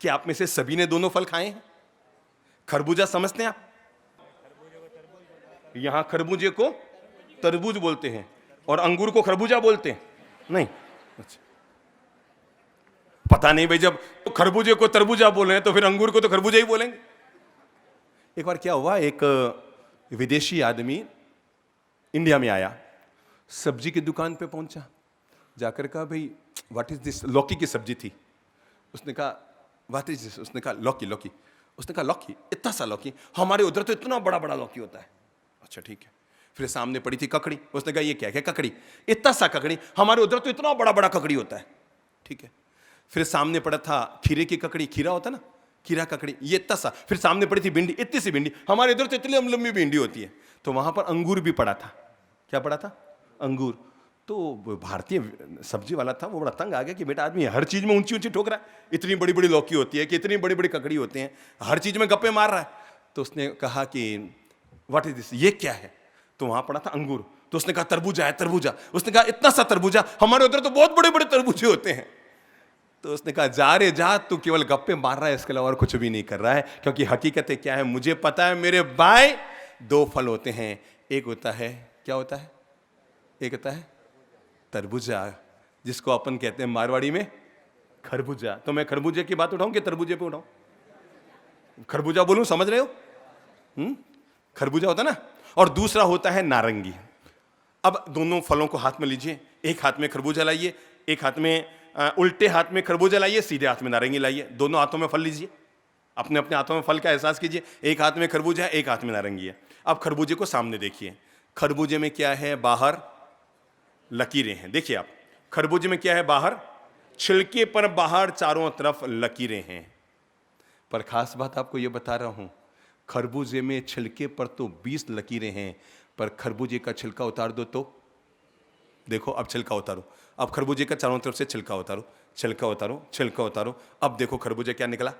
क्या आप में से सभी ने दोनों फल खाए हैं? खरबूजा समझते हैं आप? यहां खरबूजे को तरबूज बोलते हैं, और अंगूर को खरबूजा बोलते हैं? नहीं, अच्छा, पता नहीं भाई, जब खरबूजे को तरबूजा बोल रहे हैं तो फिर अंगूर को तो खरबूजा ही बोलेंगे। एक बार क्या हुआ, एक विदेशी आदमी इंडिया में आया, सब्जी की दुकान पे पहुंचा, जाकर कहा भाई व्हाट इज दिस? लौकी की सब्जी थी। उसने कहा व्हाट इज दिस? उसने कहा लौकी। लौकी। उसने कहा लौकी? इतना सा लौकी? हमारे उधर तो इतना बड़ा बड़ा लौकी होता है। अच्छा ठीक है। फिर सामने पड़ी थी ककड़ी। उसने कहा ये क्या है? ककड़ी। इतना सा ककड़ी? हमारे उधर तो इतना बड़ा बड़ा ककड़ी होता है। ठीक है। फिर सामने पड़ा था खीरे की ककड़ी, खीरा होता ना, खीरा ककड़ी, ये इतना सा। फिर सामने पड़ी थी भिंडी, इतनी सी भिंडी, हमारे इधर तो इतनी लंबी भिंडी होती है। तो वहां पर अंगूर भी पड़ा था। क्या पड़ा था? अंगूर। तो भारतीय सब्जी वाला था, वो बड़ा तंग आ गया कि बेटा आदमी हर चीज में ऊंची ऊंची ठोक रहा है, इतनी बड़ी बड़ी लौकी होती है कि इतनी बड़ी बड़ी ककड़ी होते हैं, हर चीज में गप्पे मार रहा है। तो उसने कहा कि व्हाट इज दिस? ये क्या है? तो वहां पड़ा था अंगूर। तो उसने कहा तरबूजा है, तरबूजा। उसने कहा इतना सा तरबूजा? हमारे उधर तो बहुत बड़े बड़े तरबूजे होते हैं। तो उसने कहा जा रे जा, तू केवल गप्पे मार रहा है, इसके अलावा और कुछ भी नहीं कर रहा है, क्योंकि हकीकत क्या है मुझे पता है मेरे भाई। 2 फल होते हैं, एक होता है, क्या होता है? एक होता है तरबूजा, जिसको अपन कहते हैं मारवाड़ी में खरबूजा। तो मैं खरबूजे की बात उठाऊं कि तरबूजे पे उठाऊं? खरबूजा बोलूं, समझ रहे हो? खरबूजा होता ना। और दूसरा होता है नारंगी। अब दोनों फलों को हाथ में लीजिए, एक हाथ में खरबूजा लाइए, एक हाथ में उल्टे हाथ में खरबूजा लाइए, सीधे हाथ में नारंगी लाइए, दोनों हाथों में फल लीजिए, अपने अपने हाथों में फल का एहसास कीजिए। एक हाथ में खरबूजा है, एक हाथ में नारंगी है। अब खरबूजे को सामने देखिए, खरबूजे में क्या है, बाहर लकीरें हैं। देखिए आप, खरबूजे में क्या है, बाहर छिलके पर बाहर चारों तरफ लकीरें हैं। पर खास बात आपको यह बता रहा हूं, खरबूजे में छिलके पर तो 20 लकीरें हैं, पर खरबूजे का छिलका उतार दो तो देखो, अब छिलका उतारो, अब खरबूजे का चारों तरफ से छिलका उतारो, छिलका उतारो, छिलका उतारो, अब देखो खरबूजा क्या निकला,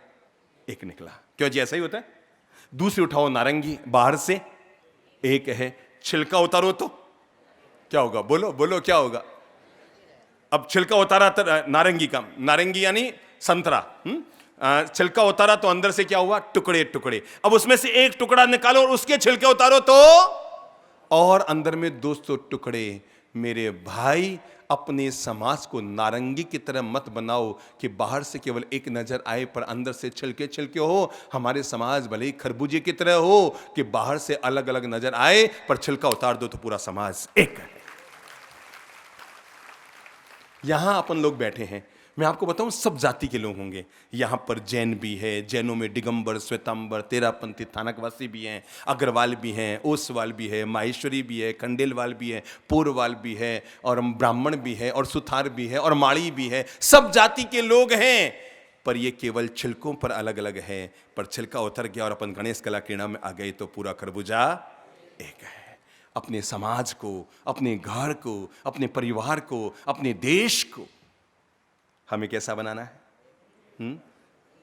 एक निकला। क्यों जी, ऐसा ही होता है। दूसरी उठाओ नारंगी, बाहर से एक है, छिलका उतारो तो क्या होगा, बोलो बोलो क्या होगा। अब छिलका उतारा नारंगी का, नारंगी यानी संतरा, छिलका उतारा तो अंदर से क्या हुआ, टुकड़े टुकड़े। अब उसमें से एक टुकड़ा निकालो और उसके छिलके उतारो तो और अंदर में 200 टुकड़े। मेरे भाई, अपने समाज को नारंगी की तरह मत बनाओ कि बाहर से केवल एक नजर आए पर अंदर से छिलके छिलके हो। हमारे समाज भले ही खरबूजे की तरह हो कि बाहर से अलग अलग नजर आए पर छिलका उतार दो तो पूरा समाज एक है। यहां अपन लोग बैठे हैं, मैं आपको बताऊं सब जाति के लोग होंगे। यहां पर जैन भी है, जैनों में दिगंबर, श्वेतांबर, तेरापंथी, थानकवासी भी हैं, अग्रवाल भी हैं, ओसवाल भी है, माहेश्वरी भी है, खंडेलवाल भी है, पूर्ववाल भी है, और ब्राह्मण भी है, और सुथार भी है, और माड़ी भी है। सब जाति के लोग हैं, पर ये केवल छिलकों पर अलग अलग है। पर छिलका उतर गया और अपन गणेश कला क्रीड़ा में आ गए तो पूरा खरबूजा एक है। अपने समाज को, अपने घर को, अपने परिवार को, अपने देश को हमें कैसा बनाना है,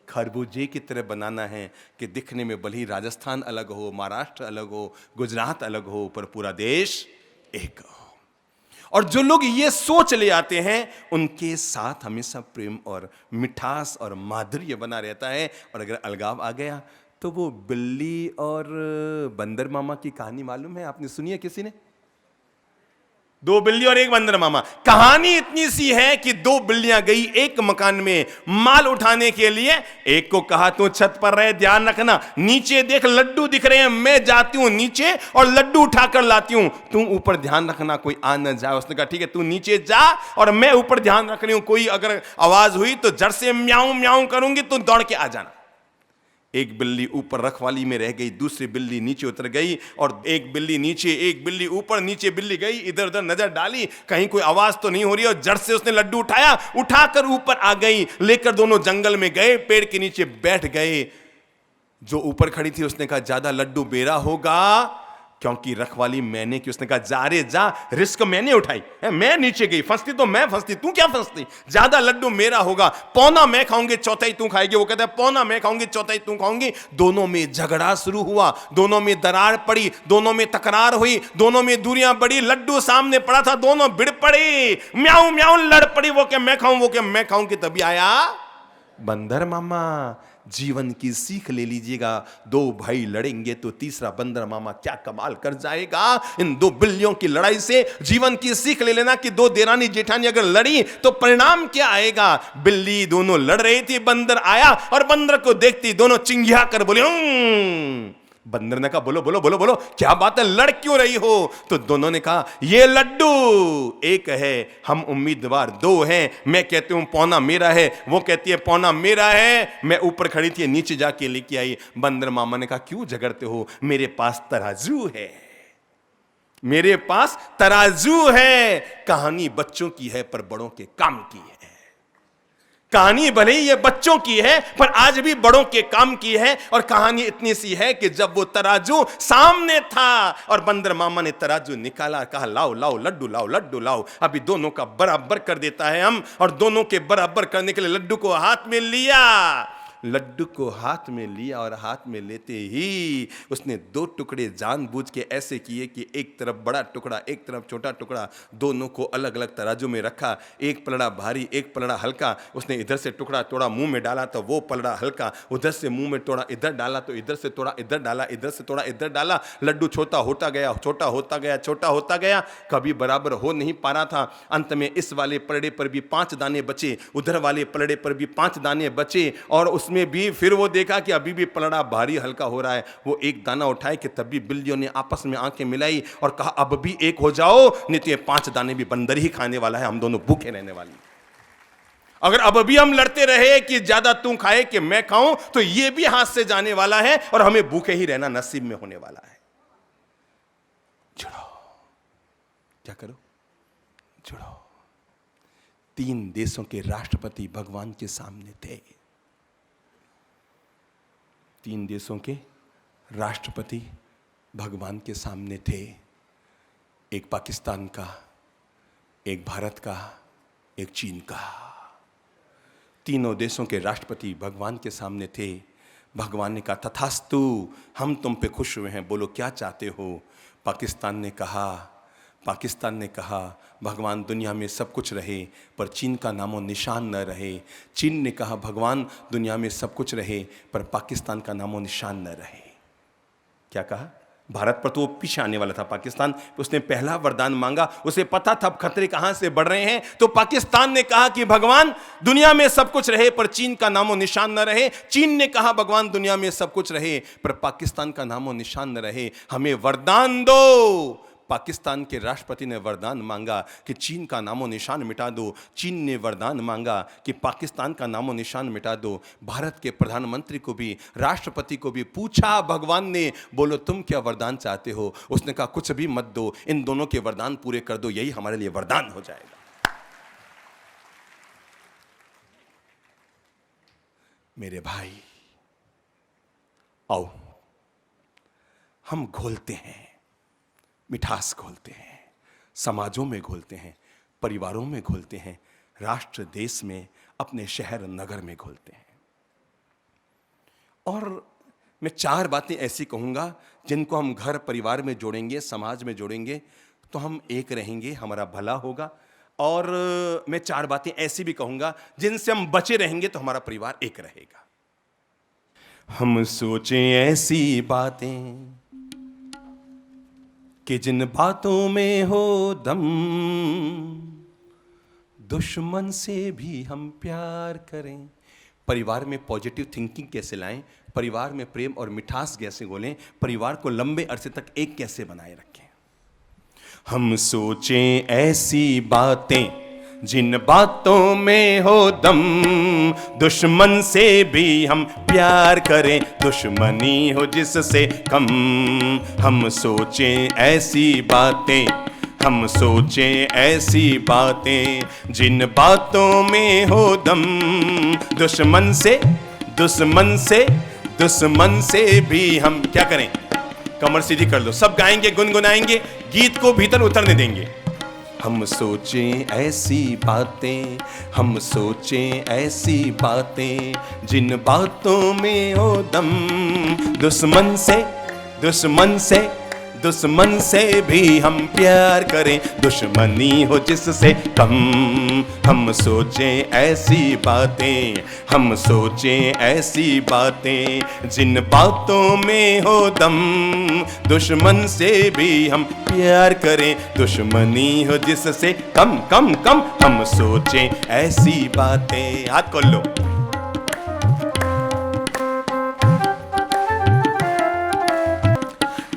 खरबूजे की तरह बनाना है कि दिखने में भले ही राजस्थान अलग हो, महाराष्ट्र अलग हो, गुजरात अलग हो, पर पूरा देश एक हो। और जो लोग ये सोच ले आते हैं उनके साथ हमेशा प्रेम और मिठास और माधुर्य बना रहता है। और अगर अलगाव आ गया तो वो बिल्ली और बंदर मामा की कहानी मालूम है, आपने सुनी है किसी ने? 2 बिल्ली और 1 बंदर मामा। कहानी इतनी सी है कि 2 बिल्लियां गई एक मकान में माल उठाने के लिए। एक को कहा तू छत पर रहे, ध्यान रखना, नीचे देख लड्डू दिख रहे हैं, मैं जाती हूं नीचे और लड्डू उठाकर लाती हूं, तू ऊपर ध्यान रखना कोई आ न जाए। उसने कहा ठीक है, तू नीचे जा और मैं ऊपर ध्यान रख रही हूं, कोई अगर आवाज हुई तो जड़ से म्याऊं म्याऊं करूंगी, तू दौड़ के आ जाना। एक बिल्ली ऊपर रखवाली में रह गई, दूसरी बिल्ली नीचे उतर गई, और एक बिल्ली नीचे, एक बिल्ली ऊपर, नीचे बिल्ली गई, इधर उधर नजर डाली, कहीं कोई आवाज तो नहीं हो रही, और जड़ से उसने लड्डू उठाया, उठाकर ऊपर आ गई, लेकर दोनों जंगल में गए, पेड़ के नीचे बैठ गए। जो ऊपर खड़ी थी उसने कहा ज्यादा लड्डू मेरा होगा, क्योंकि रखवाली मैंने की। उसने कहा जा रे जा, रिस्क मैंने उठाई है, मैं नीचे गई, फंसती तो मैं फंसती, तू क्या फंसती, ज्यादा लड्डू मेरा होगा, पौना मैं खाऊंगी चौथाई तू खाएगी। वो कहता है पौना मैं खाऊंगी चौथाई तू खाऊंगी। दोनों में झगड़ा शुरू हुआ, दोनों में दरार पड़ी, दोनों में तकरार हुई, दोनों में दूरियां बढ़ी, लड्डू सामने पड़ा था, दोनों भिड़ पड़े, म्याऊं म्याऊं लड़ पड़ी, वो क्या मैं खाऊं, वो क्या मैं खाऊं, कि तभी आया बंदर मामा। जीवन की सीख ले लीजिएगा, 2 भाई लड़ेंगे तो तीसरा बंदर मामा क्या कमाल कर जाएगा। इन 2 बिल्लियों की लड़ाई से जीवन की सीख ले लेना कि 2 देरानी जेठानी अगर लड़ी तो परिणाम क्या आएगा। बिल्ली दोनों लड़ रही थी, बंदर आया और बंदर को देखती दोनों चिंघिया कर बोले। बंदर ने कहा बोलो बोलो बोलो बोलो, क्या बात है, लड़ क्यों रही हो? तो दोनों ने कहा ये लड्डू एक है, हम उम्मीदवार 2 हैं, मैं कहती हूं पौना मेरा है, वो कहती है पौना मेरा है, मैं ऊपर खड़ी थी नीचे जाके लेके आई। बंदर मामा ने कहा क्यों झगड़ते हो, मेरे पास तराजू है, मेरे पास तराजू है। कहानी बच्चों की है पर बड़ों के काम की है। कहानी भले ही ये बच्चों की है पर आज भी बड़ों के काम की है। और कहानी इतनी सी है कि जब वो तराजू सामने था और बंदर मामा ने तराजू निकाला, कहा लाओ लाओ लड्डू लाओ, लड्डू लाओ, अभी दोनों का बराबर कर देता है हम। और दोनों के बराबर करने के लिए लड्डू को हाथ में लिया, लड्डू को हाथ में लिया और हाथ में लेते ही उसने 2 टुकड़े जानबूझ के ऐसे किए कि एक तरफ बड़ा टुकड़ा, एक तरफ छोटा टुकड़ा, दोनों को अलग अलग तराजू में रखा। एक पलड़ा भारी, एक पलड़ा हल्का। उसने इधर से टुकड़ा तोड़ा, मुंह में डाला तो वो पलड़ा हल्का, उधर से मुंह में तोड़ा, इधर डाला तो इधर से तोड़ा, इधर डाला, इधर से तोड़ा, इधर डाला। लड्डू छोटा होता गया, छोटा होता गया, छोटा होता गया, कभी बराबर हो नहीं पा रहा था। अंत में इस वाले पलड़े पर भी 5 दाने बचे, उधर वाले पलड़े पर भी 5 दाने बचे, और उसमें भी फिर वो देखा कि अभी भी पलड़ा भारी हल्का हो रहा है। वो एक दाना उठाए कि तभी बिल्लियों ने आपस में आंखें मिलाई और कहा अब भी एक हो जाओ, नहीं तो ये 5 दाने भी बंदर ही खाने वाला है, हम दोनों भूखे रहने वाले। अगर अब भी हम लड़ते रहे कि ज्यादा तू खाए कि मैं खाऊं, तो ये भी हाथ से जाने वाला है और हमें भूखे ही रहना नसीब में होने वाला है। जुड़ो, क्या करो, जुड़ो। 3 देशों के राष्ट्रपति भगवान के सामने थे। 3 देशों के राष्ट्रपति भगवान के सामने थे। एक पाकिस्तान का, एक भारत का, एक चीन का। तीनों देशों के राष्ट्रपति भगवान के सामने थे। भगवान ने कहा, तथास्तु, हम तुम पे खुश हुए हैं, बोलो क्या चाहते हो। पाकिस्तान ने कहा भगवान दुनिया में सब कुछ रहे पर चीन का नामो निशान न रहे। चीन ने कहा भगवान दुनिया में सब कुछ रहे पर पाकिस्तान का नामो निशान न रहे। क्या कहा? भारत पर तो वो पीछे आने वाला था। पाकिस्तान, उसने पहला वरदान मांगा, उसे पता था खतरे कहां से बढ़ रहे हैं। तो पाकिस्तान ने कहा कि भगवान दुनिया में सब कुछ रहे पर चीन का नामो निशान न रहे। चीन ने कहा भगवान दुनिया में सब कुछ रहे पर पाकिस्तान का नामो निशान न रहे, हमें वरदान दो। पाकिस्तान के राष्ट्रपति ने वरदान मांगा कि चीन का नामो निशान मिटा दो। चीन ने वरदान मांगा कि पाकिस्तान का नामो निशान मिटा दो। भारत के प्रधानमंत्री को भी, राष्ट्रपति को भी पूछा भगवान ने, बोलो तुम क्या वरदान चाहते हो। उसने कहा कुछ भी मत दो, इन दोनों के वरदान पूरे कर दो, यही हमारे लिए वरदान हो जाएगा। मेरे भाई आओ, हम घोलते हैं, मिठास घोलते हैं, समाजों में घोलते हैं, परिवारों में घोलते हैं, राष्ट्र देश में, अपने शहर नगर में घोलते हैं। और मैं 4 बातें ऐसी कहूंगा जिनको हम घर परिवार में जोड़ेंगे, समाज में जोड़ेंगे तो हम एक रहेंगे, हमारा भला होगा। और मैं 4 बातें ऐसी भी कहूंगा जिनसे हम बचे रहेंगे तो हमारा परिवार एक रहेगा। हम सोचें ऐसी बातें कि जिन बातों में हो दम, दुश्मन से भी हम प्यार करें। परिवार में पॉजिटिव थिंकिंग कैसे लाएं, परिवार में प्रेम और मिठास कैसे घोलें, परिवार को लंबे अरसे तक एक कैसे बनाए रखें। हम सोचें ऐसी बातें जिन बातों में हो दम, दुश्मन से भी हम प्यार करें, दुश्मनी हो जिससे कम। हम सोचें ऐसी बातें, हम सोचें ऐसी बातें जिन बातों में हो दम, दुश्मन से भी हम क्या करें। कमर सीधी कर लो, सब गाएंगे, गुनगुनाएंगे, गीत को भीतर उतरने देंगे। हम सोचें ऐसी बातें, हम सोचें ऐसी बातें जिन बातों में हो दम, दुश्मन से भी हम प्यार करें, दुश्मनी हो जिससे कम। हम सोचें ऐसी बातें, हम सोचें ऐसी बातें जिन बातों में हो दम, दुश्मन से भी हम प्यार करें, दुश्मनी हो जिससे कम कम कम। हम सोचें ऐसी बातें। हाथ खोल लो।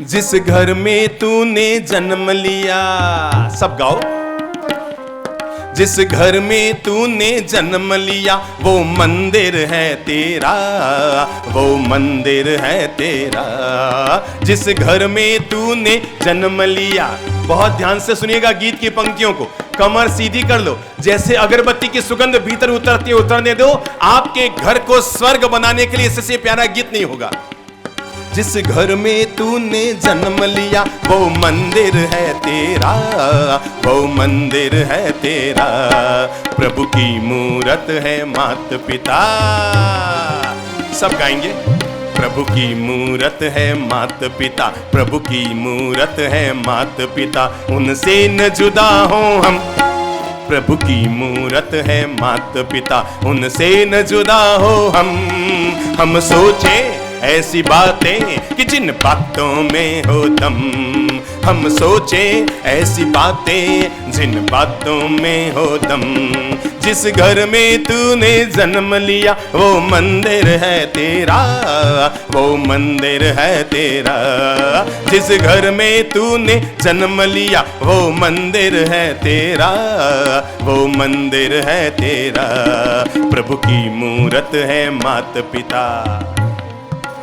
जिस घर में तूने जन्म लिया, सब गाओ। जिस घर में तूने जन्म लिया वो मंदिर है तेरा, वो मंदिर है तेरा। जिस घर में तूने जन्म लिया, बहुत ध्यान से सुनिएगा गीत की पंक्तियों को, कमर सीधी कर लो। जैसे अगरबत्ती की सुगंध भीतर उतरती है, उतरने दो। आपके घर को स्वर्ग बनाने के लिए इससे प्यारा गीत नहीं होगा। जिस घर में तूने जन्म लिया वो मंदिर है तेरा, वो मंदिर है तेरा। प्रभु की मूरत है मात पिता, सब गाएंगे। प्रभु की मूरत है मात पिता, प्रभु की मूरत है मात पिता, उनसे न जुदा हो हम। प्रभु की मूरत है मात पिता, उनसे न जुदा हो हम। हम सोचें ऐसी बातें कि जिन बातों में हो दम, हम सोचे ऐसी बातें जिन बातों में हो दम। जिस घर में तूने जन्म लिया वो मंदिर है तेरा, वो मंदिर है तेरा। जिस घर में तूने जन्म लिया वो मंदिर है तेरा, वो मंदिर है तेरा। प्रभु की मूरत है माता पिता।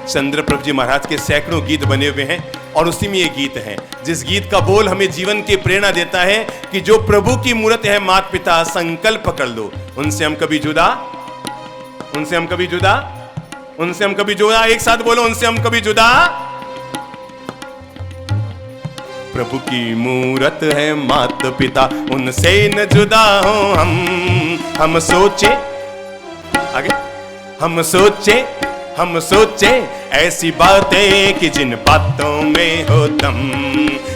चंद्र प्रभु जी महाराज के सैकड़ों गीत बने हुए हैं और उसी में ये गीत है, जिस गीत का बोल हमें जीवन की प्रेरणा देता है कि जो प्रभु की मूरत है माता पिता, संकल्प कर लो उनसे हम कभी जुदा, उनसे हम कभी जुदा, उनसे हम कभी जुदा। एक साथ बोलो, उनसे हम कभी जुदा। प्रभु की मूरत है माता पिता, उनसे न जुदा हो हम सोचे आगे, हम सोचे ऐसी बातें कि जिन बातों में हो दम।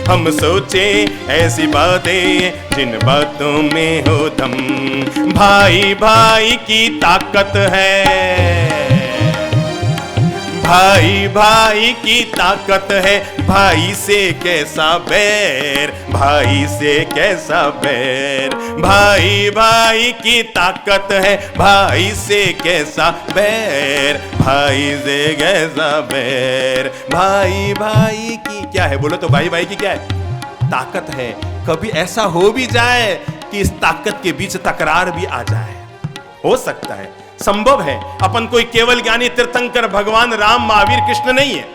हम सोचे ऐसी बातें जिन बातों में हो दम। भाई भाई की ताकत है, भाई भाई की ताकत है, भाई से कैसा बैर, भाई से कैसा बैर। भाई भाई की ताकत है, भाई से कैसा बैर, भाई से कैसा बैर। भाई भाई की क्या है, बोलो तो भाई भाई की क्या है, ताकत है। कभी ऐसा हो भी जाए कि इस ताकत के बीच तकरार भी आ जाए, हो सकता है, संभव है। अपन कोई केवल ज्ञानी तीर्थंकर भगवान राम महावीर कृष्ण नहीं है,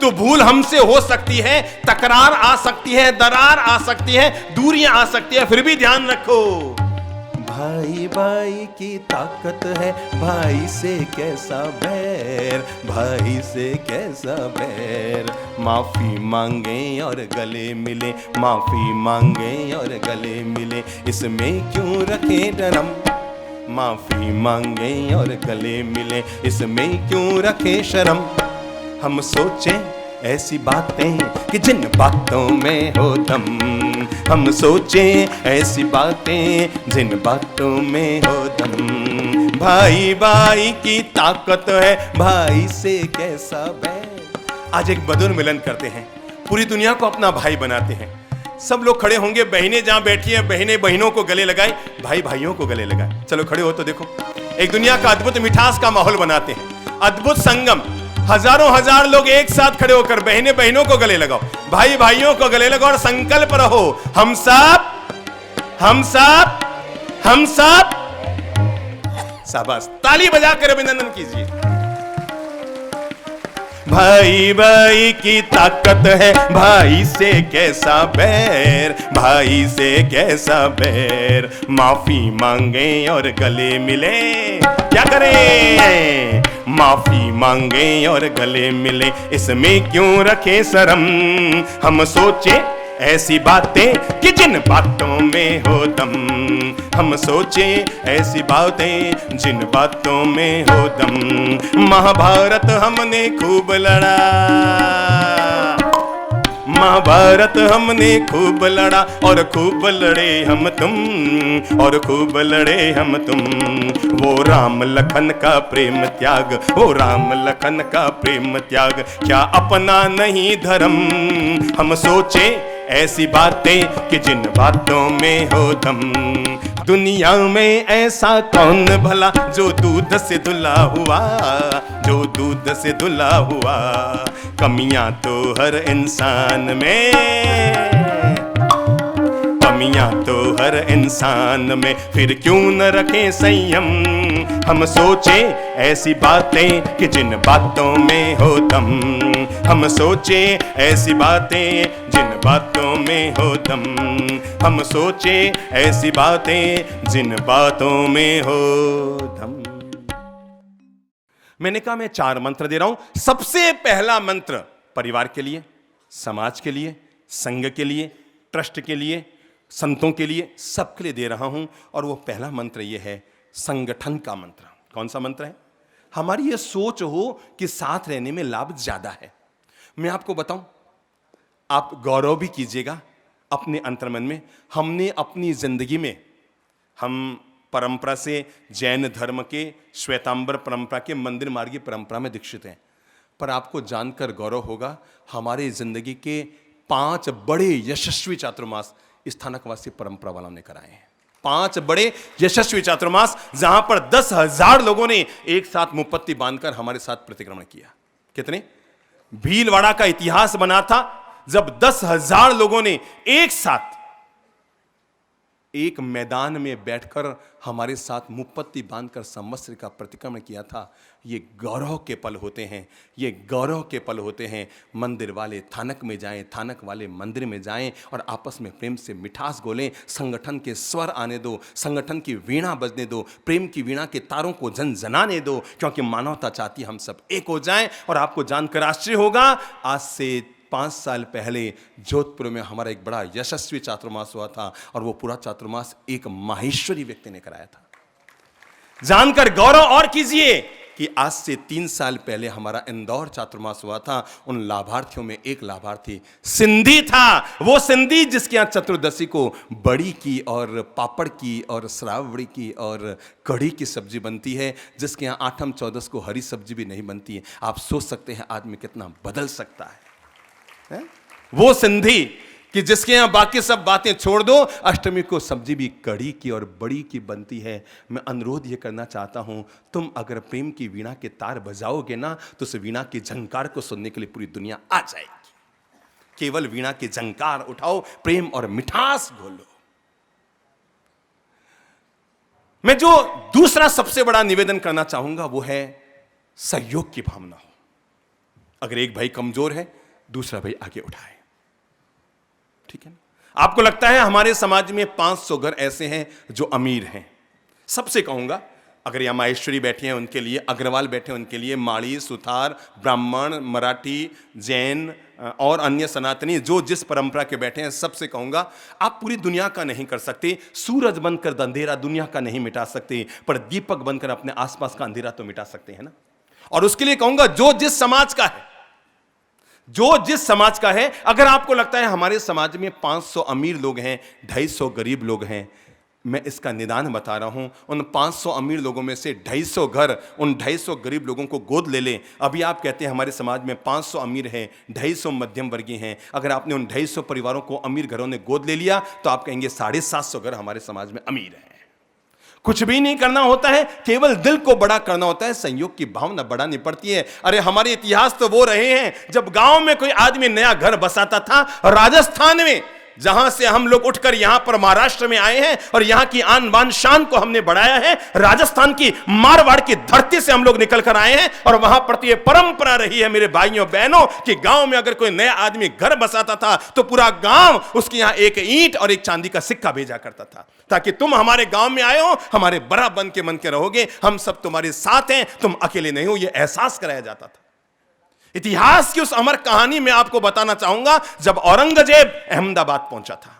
तो भूल हमसे हो सकती है, तकरार आ सकती है, दरार आ सकती है, दूरियां आ सकती है। फिर भी ध्यान रखो, भाई भाई की ताकत है, भाई से कैसा बैर, भाई से कैसा बैर। माफी मांगे और गले मिले, माफी मांगे और गले मिले, इसमें क्यों रखे डरम। माफी मांगे और गले मिले, इसमें क्यों रखे शर्म। हम सोचे ऐसी बातें कि जिन बातों में हो दम। हम सोचे ऐसी बातें जिन बातों में हो दम। भाई भाई की ताकत है, भाई से कैसा बैर। आज एक मधुर मिलन करते हैं, पूरी दुनिया को अपना भाई बनाते हैं। सब लोग खड़े होंगे, बहनें जहां बैठी हैं बहनें बहनों को गले लगाए, भाई भाइयों को गले लगाए। चलो खड़े हो तो देखो, एक दुनिया का अद्भुत मिठास का माहौल बनाते हैं, अद्भुत संगम। हजारों हजार लोग एक साथ खड़े होकर बहनें बहनों को गले लगाओ, भाई भाइयों को गले लगाओ और संकल्प रहो, हम सब हम सब हम सब। शाबाश, ताली बजाकर अभिनंदन कीजिए। भाई भाई की ताकत है, भाई से कैसा बैर, भाई से कैसा बैर। माफी मांगे और गले मिले, क्या करें, माफी मांगे और गले मिले, इसमें क्यों रखे शर्म। हम सोचे ऐसी बातें कि जिन बातों में हो दम। हम सोचे ऐसी बातें जिन बातों में हो दम। महाभारत हमने खूब लड़ा, महाभारत हमने खूब लड़ा और खूब लड़े हम तुम, और खूब लड़े हम तुम। वो राम लखन का प्रेम त्याग, वो राम लखन का प्रेम त्याग, क्या अपना नहीं धर्म। हम सोचे ऐसी बातें कि जिन बातों में हो दम। दुनिया में ऐसा कौन भला जो दूध से धुला हुआ, जो दूध से धुला हुआ। कमियां तो हर इंसान में, कमियां तो हर इंसान में, फिर क्यों न रखें संयम। हम सोचे ऐसी बातें कि जिन बातों में हो दम। हम सोचे ऐसी बातें जिन बातों में हो दम। हम सोचे ऐसी बातें जिन बातों में हो दम। मैंने कहा मैं 4 मंत्र दे रहा हूं। सबसे पहला मंत्र परिवार के लिए, समाज के लिए, संघ के लिए, ट्रस्ट के लिए, संतों के लिए, सबके लिए दे रहा हूं। और वो पहला मंत्र ये है संगठन का मंत्र। कौन सा मंत्र है? हमारी ये सोच हो कि साथ रहने में लाभ ज्यादा है। मैं आपको बताऊं, आप गौरव भी कीजिएगा अपने अंतर्मन में। हमने अपनी जिंदगी में, हम परंपरा से जैन धर्म के श्वेतांबर परंपरा के मंदिर मार्गी परंपरा में दीक्षित हैं। पर आपको जानकर गौरव होगा, हमारी जिंदगी के 5 बड़े यशस्वी चातुर्मास स्थानकवासी परंपरा वालों ने कराए हैं। 5 बड़े यशस्वी चातुर्मास जहां पर 10,000 लोगों ने एक साथ मुपत्ति बांधकर हमारे साथ प्रतिक्रमण किया। कितने? भीलवाड़ा का इतिहास बना था जब 10,000 लोगों ने एक साथ एक मैदान में बैठकर हमारे साथ मुपत्ति बांधकर संवत्सर का प्रतिक्रमण किया था। ये गौरव के पल होते हैं, ये गौरव के पल होते हैं। मंदिर वाले थानक में जाएं, थानक वाले मंदिर में जाएं और आपस में प्रेम से मिठास घोलें। संगठन के स्वर आने दो, संगठन की वीणा बजने दो, प्रेम की वीणा के तारों को झनझनाने दो, क्योंकि मानवता चाहती हम सब एक हो जाएं। और आपको जानकर आश्चर्य होगा, आज से 5 साल पहले जोधपुर में हमारा एक बड़ा यशस्वी चातुर्मास हुआ था और वो पूरा चातुर्मास एक माहेश्वरी व्यक्ति ने कराया था। जानकर गौरव और कीजिए कि आज से 3 साल पहले हमारा इंदौर चातुर्मास हुआ था। उन लाभार्थियों में एक लाभार्थी सिंधी था। वो सिंधी जिसके यहां चतुर्दशी को बड़ी की और पापड़ की और श्रावड़ी की और कढ़ी की सब्जी बनती है, जिसके यहां आठम चौदस को हरी सब्जी भी नहीं बनती है। आप सोच सकते हैं आदमी कितना बदल सकता है। वो सिंधी कि जिसके यहां बाकी सब बातें छोड़ दो, अष्टमी को सब्जी भी कड़ी की और बड़ी की बनती है। मैं अनुरोध ये करना चाहता हूं, तुम अगर प्रेम की वीणा के तार बजाओगे ना, तो उस वीणा की झंकार को सुनने के लिए पूरी दुनिया आ जाएगी। केवल वीणा की झंकार उठाओ, प्रेम और मिठास घोलो। मैं जो दूसरा सबसे बड़ा निवेदन करना चाहूंगा वो है सहयोग की भावना हो। अगर एक भाई कमजोर है, दूसरा भाई आगे उठाए, ठीक है ना? आपको लगता है हमारे समाज में 500 घर ऐसे हैं जो अमीर हैं। सबसे कहूंगा, अगर यहां माहेश्वरी बैठे हैं उनके लिए, अग्रवाल बैठे हैं उनके लिए, माड़ी, सुथार, ब्राह्मण, मराठी, जैन और अन्य सनातनी जो जिस परंपरा के बैठे हैं, सबसे कहूंगा, आप पूरी दुनिया का नहीं कर सकते। सूरज बनकर अंधेरा दुनिया का नहीं मिटा सकते, पर दीपक बनकर अपने आसपास का अंधेरा तो मिटा सकते हैं ना। और उसके लिए कहूंगा, जो जिस समाज का है, जो जिस समाज का है, अगर आपको लगता है हमारे समाज में 500 अमीर लोग हैं, 250 गरीब लोग हैं, मैं इसका निदान बता रहा हूं। उन 500 अमीर लोगों में से 250 घर उन 250 गरीब लोगों को गोद ले लें। अभी आप कहते हैं हमारे समाज में 500 अमीर हैं, 250 मध्यम वर्गीय हैं। अगर आपने उन 250 परिवारों को अमीर घरों ने गोद ले लिया, तो आप कहेंगे 750 घर हमारे समाज में अमीर हैं। कुछ भी नहीं करना होता है, केवल दिल को बड़ा करना होता है, संयोग की भावना बढ़ानी पड़ती है। अरे हमारे इतिहास तो वो रहे हैं जब गांव में कोई आदमी नया घर बसाता था, राजस्थान में, जहां से हम लोग उठकर यहां पर महाराष्ट्र में आए हैं और यहां की आन बान शान को हमने बढ़ाया है। राजस्थान की मारवाड़ की धरती से हम लोग निकल कर आए हैं और वहां पर यह परंपरा रही है मेरे भाइयों बहनों कि गांव में अगर कोई नया आदमी घर बसाता था तो पूरा गांव उसके यहां एक ईंट और एक चांदी का सिक्का भेजा करता था, ताकि तुम हमारे गांव में आए हो, हमारे बड़ा बन के रहोगे, हम सब तुम्हारे साथ हैं, तुम अकेले नहीं हो, यह एहसास कराया जाता था। इतिहास की उस अमर कहानी में आपको बताना चाहूंगा, जब औरंगजेब अहमदाबाद पहुंचा था,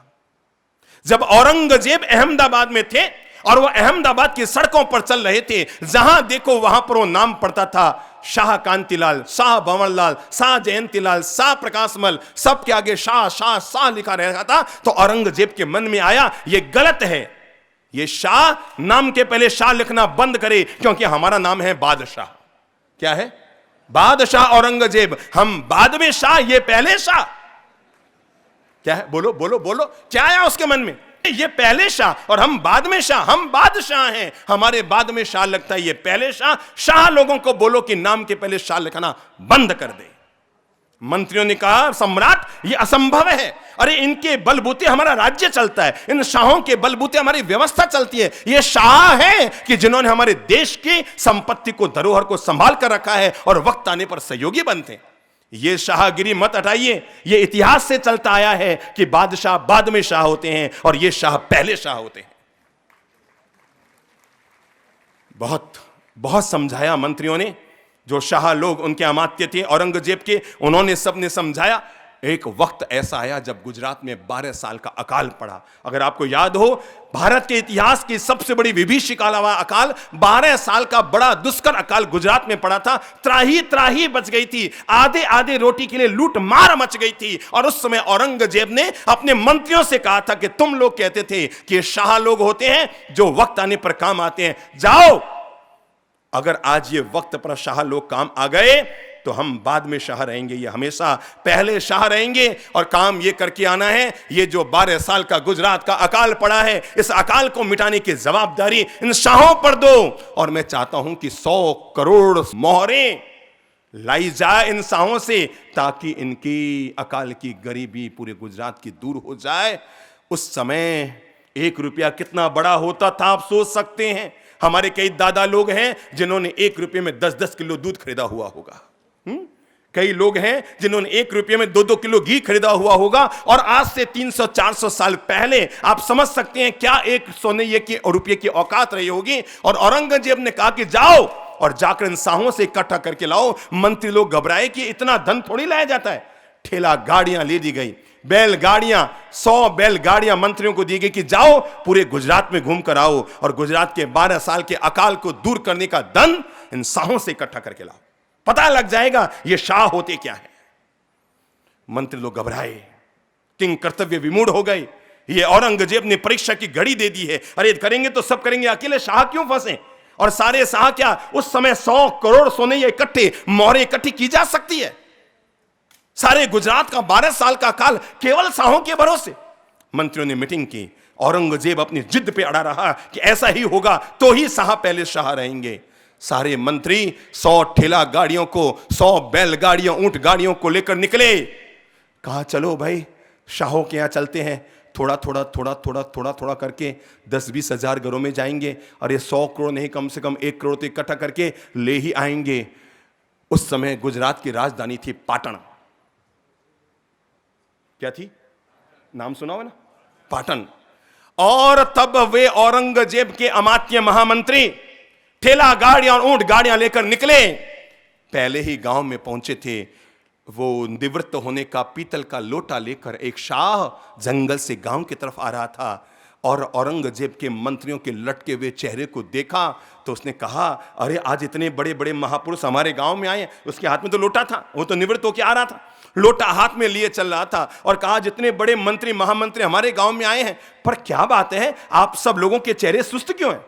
जब औरंगजेब अहमदाबाद में थे और वो अहमदाबाद की सड़कों पर चल रहे थे, जहां देखो वहां पर वो नाम पड़ता था, शाह कांतिलाल, शाह भंवरलाल, शाह जयंतीलाल, शाह प्रकाशमल, सबके आगे शाह शाह शाह लिखा रहा था। तो औरंगजेब के मन में आया, ये गलत है, ये शाह नाम के पहले शाह लिखना बंद करे, क्योंकि हमारा नाम है बादशाह। क्या है? बादशाह औरंगजेब। हम बाद में शाह, ये पहले शाह। क्या है? बोलो बोलो बोलो, क्या आया उसके मन में? ये पहले शाह और हम बाद में शाह, हम बादशाह हैं, हमारे बाद में शाह लगता है, ये पहले शाह। शाह लोगों को बोलो कि नाम के पहले शाह लिखना बंद कर दे। मंत्रियों ने कहा, सम्राट ये असंभव है, अरे इनके बलबूते हमारा राज्य चलता है, इन शाहों के बलबूते हमारी व्यवस्था चलती है। ये शाह है कि जिन्होंने हमारे देश की संपत्ति को, धरोहर को संभाल कर रखा है और वक्त आने पर सहयोगी बनते हैं। ये शाहगिरी मत हटाइए, ये इतिहास से चलता आया है कि बादशाह बाद में शाह होते हैं और ये शाह पहले शाह होते हैं। बहुत बहुत समझाया मंत्रियों ने, जो शाह लोग उनके अमात्य थे औरंगजेब के, उन्होंने सबने समझाया। एक वक्त ऐसा आया जब गुजरात में 12 साल का अकाल पड़ा। अगर आपको याद हो, भारत के इतिहास की सबसे बड़ी विभीषिका वाला अकाल, 12 साल का बड़ा दुष्कर अकाल गुजरात में पड़ा था। त्राही त्राही बच गई थी, आधे आधे रोटी के लिए लूट मार मच गई थी। और उस समय औरंगजेब ने अपने मंत्रियों से कहा था कि तुम लोग कहते थे कि शाह लोग होते हैं जो वक्त आने पर काम आते हैं, जाओ, अगर आज ये वक्त पर शाह लोग काम आ गए तो हम बाद में शाह रहेंगे, ये हमेशा पहले शाह रहेंगे। और काम ये करके आना है, ये जो 12 साल का गुजरात का अकाल पड़ा है, इस अकाल को मिटाने की जवाबदारी इन शाहों पर दो। और मैं चाहता हूं कि 100 करोड़ मोहरें लाई जाए इन शाहों से, ताकि इनकी अकाल की गरीबी पूरे गुजरात की दूर हो जाए। उस समय 1 रुपया कितना बड़ा होता था, आप सोच सकते हैं। हमारे कई दादा लोग हैं जिन्होंने 1 रुपये में 10-10 किलो दूध खरीदा हुआ होगा। कई लोग हैं जिन्होंने 1 रुपये में 2-2 किलो घी खरीदा हुआ होगा। और आज से 300-400 साल पहले आप समझ सकते हैं क्या 1 सोने की रुपये की औकात रही होगी। और औरंगजेब ने कहा कि जाओ और जाकर इन शाहों से इकट्ठा करके लाओ। मंत्री लोग घबराए कि इतना धन थोड़ी लाया जाता है। ठेला गाड़ियां ले दी गई, बैलगाड़ियां, 100 बैलगाड़ियां मंत्रियों को दी गई कि जाओ पूरे गुजरात में घूम कर आओ और गुजरात के 12 साल के अकाल को दूर करने का धन इन शाहों से इकट्ठा करके लाओ, पता लग जाएगा ये शाह होते क्या है। मंत्री लोग घबराए, किंग कर्तव्य विमूढ़ हो गए। ये औरंगजेब ने परीक्षा की घड़ी दे दी है, अरे करेंगे तो सब करेंगे, अकेले शाह क्यों फंसे। और सारे शाह क्या, उस समय 100 करोड़ सोने इकट्ठे मोहरें इकट्ठी की जा सकती है। सारे गुजरात का 12 साल का काल केवल शाहों के भरोसे। मंत्रियों ने मीटिंग की, औरंगजेब अपनी जिद पे अड़ा रहा कि ऐसा ही होगा तो ही शाह पहले शाह रहेंगे। सारे मंत्री 100 ठेला गाड़ियों को, 100 बैलगाड़ियों, ऊंट गाड़ियों को लेकर निकले। कहा चलो भाई शाहों के यहां चलते हैं, थोड़ा थोड़ा थोड़ा थोड़ा थोड़ा थोड़ा करके 10-20 हजार घरों में जाएंगे। अरे 100 करोड़ नहीं, कम से कम 1 करोड़ तो इकट्ठा करके ले ही आएंगे। उस समय गुजरात की राजधानी थी पाटन। क्या थी, नाम सुना हो ना, पाटन। और तब वे औरंगजेब के अमात्य महामंत्री ठेला गाड़ियां और ऊंट गाड़ियां लेकर निकले। पहले ही गांव में पहुंचे थे, वो निवृत्त होने का पीतल का लोटा लेकर एक शाह जंगल से गांव की तरफ आ रहा था। और औरंगजेब के मंत्रियों के लटके हुए चेहरे को देखा तो उसने कहा, अरे आज इतने बड़े बड़े महापुरुष हमारे गांव में आए। उसके हाथ में तो लोटा था, वो तो निवृत्त होकर आ रहा था, लोटा हाथ में लिए चल रहा था। और कहा जितने बड़े मंत्री महामंत्री हमारे गांव में आए हैं, पर क्या बात है आप सब लोगों के चेहरे सुस्त क्यों हैं।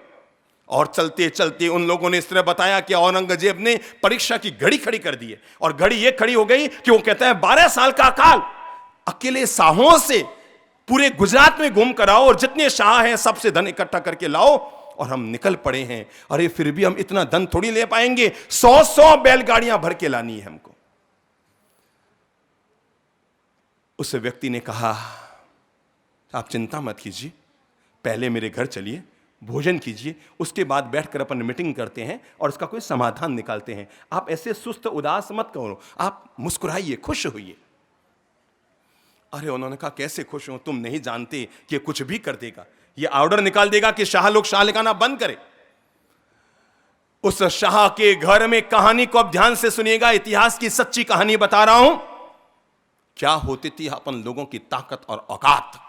और चलते चलते उन लोगों ने इस तरह बताया कि औरंगजेब ने परीक्षा की घड़ी खड़ी कर दी है। और घड़ी ये खड़ी हो गई कि वो कहता है 12 साल का अकाल अकेले शाहों से पूरे गुजरात में घूम कर आओ और जितने शाह हैं सबसे धन इकट्ठा करके लाओ। और हम निकल पड़े हैं, अरे फिर भी हम इतना धन थोड़ी ले पाएंगे, 100 बैलगाड़ियां भर के लानी है हमको। उस व्यक्ति ने कहा, आप चिंता मत कीजिए, पहले मेरे घर चलिए, भोजन कीजिए, उसके बाद बैठकर अपन मीटिंग करते हैं और इसका कोई समाधान निकालते हैं। आप ऐसे सुस्त उदास मत करो, आप मुस्कुराइए, खुश होइए। अरे उन्होंने कहा कैसे खुश हो, तुम नहीं जानते कि कुछ भी कर देगा, ये ऑर्डर निकाल देगा कि शाह लोग शाह लिखाना बंद करे। उस शाह के घर में कहानी को अब ध्यान से सुनिएगा, इतिहास की सच्ची कहानी बता रहा हूं। क्या होती थी अपन लोगों की ताकत और औकात।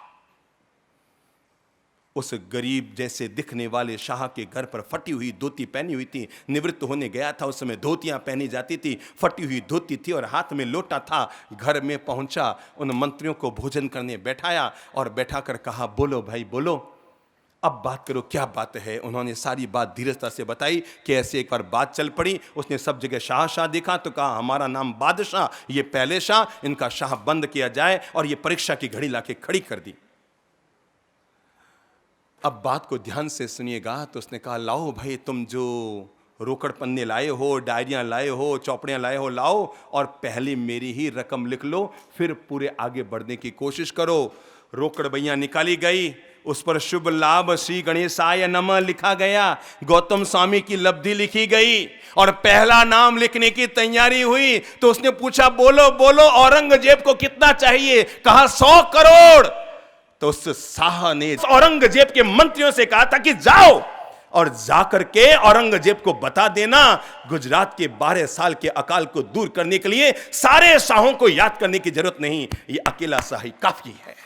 उस गरीब जैसे दिखने वाले शाह के घर पर फटी हुई धोती पहनी हुई थी। निवृत्त होने गया था, उस समय धोतियां पहनी जाती थी, फटी हुई धोती थी और हाथ में लोटा था। घर में पहुंचा, उन मंत्रियों को भोजन करने बैठाया और बैठाकर कहा, बोलो भाई बोलो, अब बात करो, क्या बात है। उन्होंने सारी बात धीरजता से बताई कि ऐसे एक बार बात चल पड़ी। उसने सब जगह शाह शाह देखा तो कहा हमारा नाम बादशाह, ये पहले शाह, इनका शाह बंद किया जाए। और ये परीक्षा की घड़ी लाके खड़ी कर दी। अब बात को ध्यान से सुनिएगा। तो उसने कहा, लाओ भाई तुम जो रोकड़ पन्ने लाए हो, डायरियां लाए हो, चौपड़ियां लाए हो, लाओ और पहले मेरी ही रकम लिख लो, फिर पूरे आगे बढ़ने की कोशिश करो। रोकड़ भैया निकाली गई, उस पर शुभ लाभ श्री गणेशाय नमः लिखा गया, गौतम स्वामी की लब्धि लिखी गई और पहला नाम लिखने की तैयारी हुई। तो उसने पूछा, बोलो बोलो औरंगजेब को कितना चाहिए। कहा 100 करोड़। तो उस शाह ने औरंगजेब के मंत्रियों से कहा था कि जाओ और जाकर के औरंगजेब को बता देना, गुजरात के 12 साल के अकाल को दूर करने के लिए सारे शाहों को याद करने की जरूरत नहीं, ये अकेला शाह ही काफी है।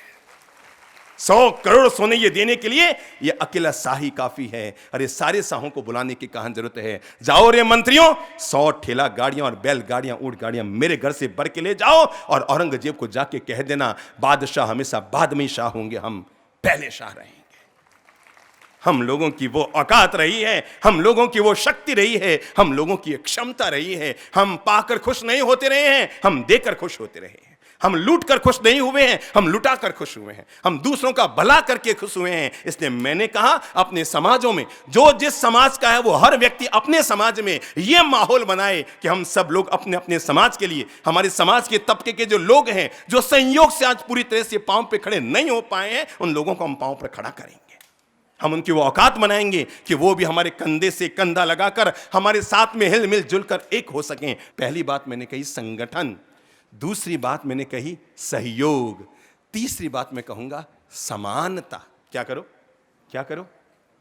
100 करोड़ सोने ये देने के लिए ये अकेला शाह ही काफी है। अरे सारे शाहों को बुलाने की कहां जरूरत है। जाओ रे मंत्रियों, 100 ठेला गाड़ियां और बैल गाड़ियां, ऊंट गाड़ियां मेरे घर से भर के ले जाओ और औरंगजेब को जाके कह देना, बादशाह हमेशा बाद में ही शाह होंगे, हम पहले शाह रहेंगे। हम लोगों की वो औकात रही है, हम लोगों की वो शक्ति रही है, हम लोगों की क्षमता रही है। हम पाकर खुश नहीं होते रहे हैं, हम देकर खुश होते रहे हैं। हम लूट कर खुश नहीं हुए हैं, हम लुटा कर खुश हुए हैं। हम दूसरों का भला करके खुश हुए हैं। इसलिए मैंने कहा अपने समाजों में, जो जिस समाज का है वो हर व्यक्ति अपने समाज में यह माहौल बनाए कि हम सब लोग अपने अपने समाज के लिए, हमारे समाज के तबके के जो लोग हैं, जो संयोग से आज पूरी तरह से पांव पे खड़े नहीं हो पाए हैं, उन लोगों को हम पांव पर खड़ा करेंगे। हम उनकी वो औकात बनाएंगे कि वो भी हमारे कंधे से कंधा लगाकर हमारे साथ में हिल मिल जुल कर एक हो सकें। पहली बात मैंने कही संगठन, दूसरी बात मैंने कही सहयोग, तीसरी बात मैं कहूंगा समानता। क्या करो, क्या करो,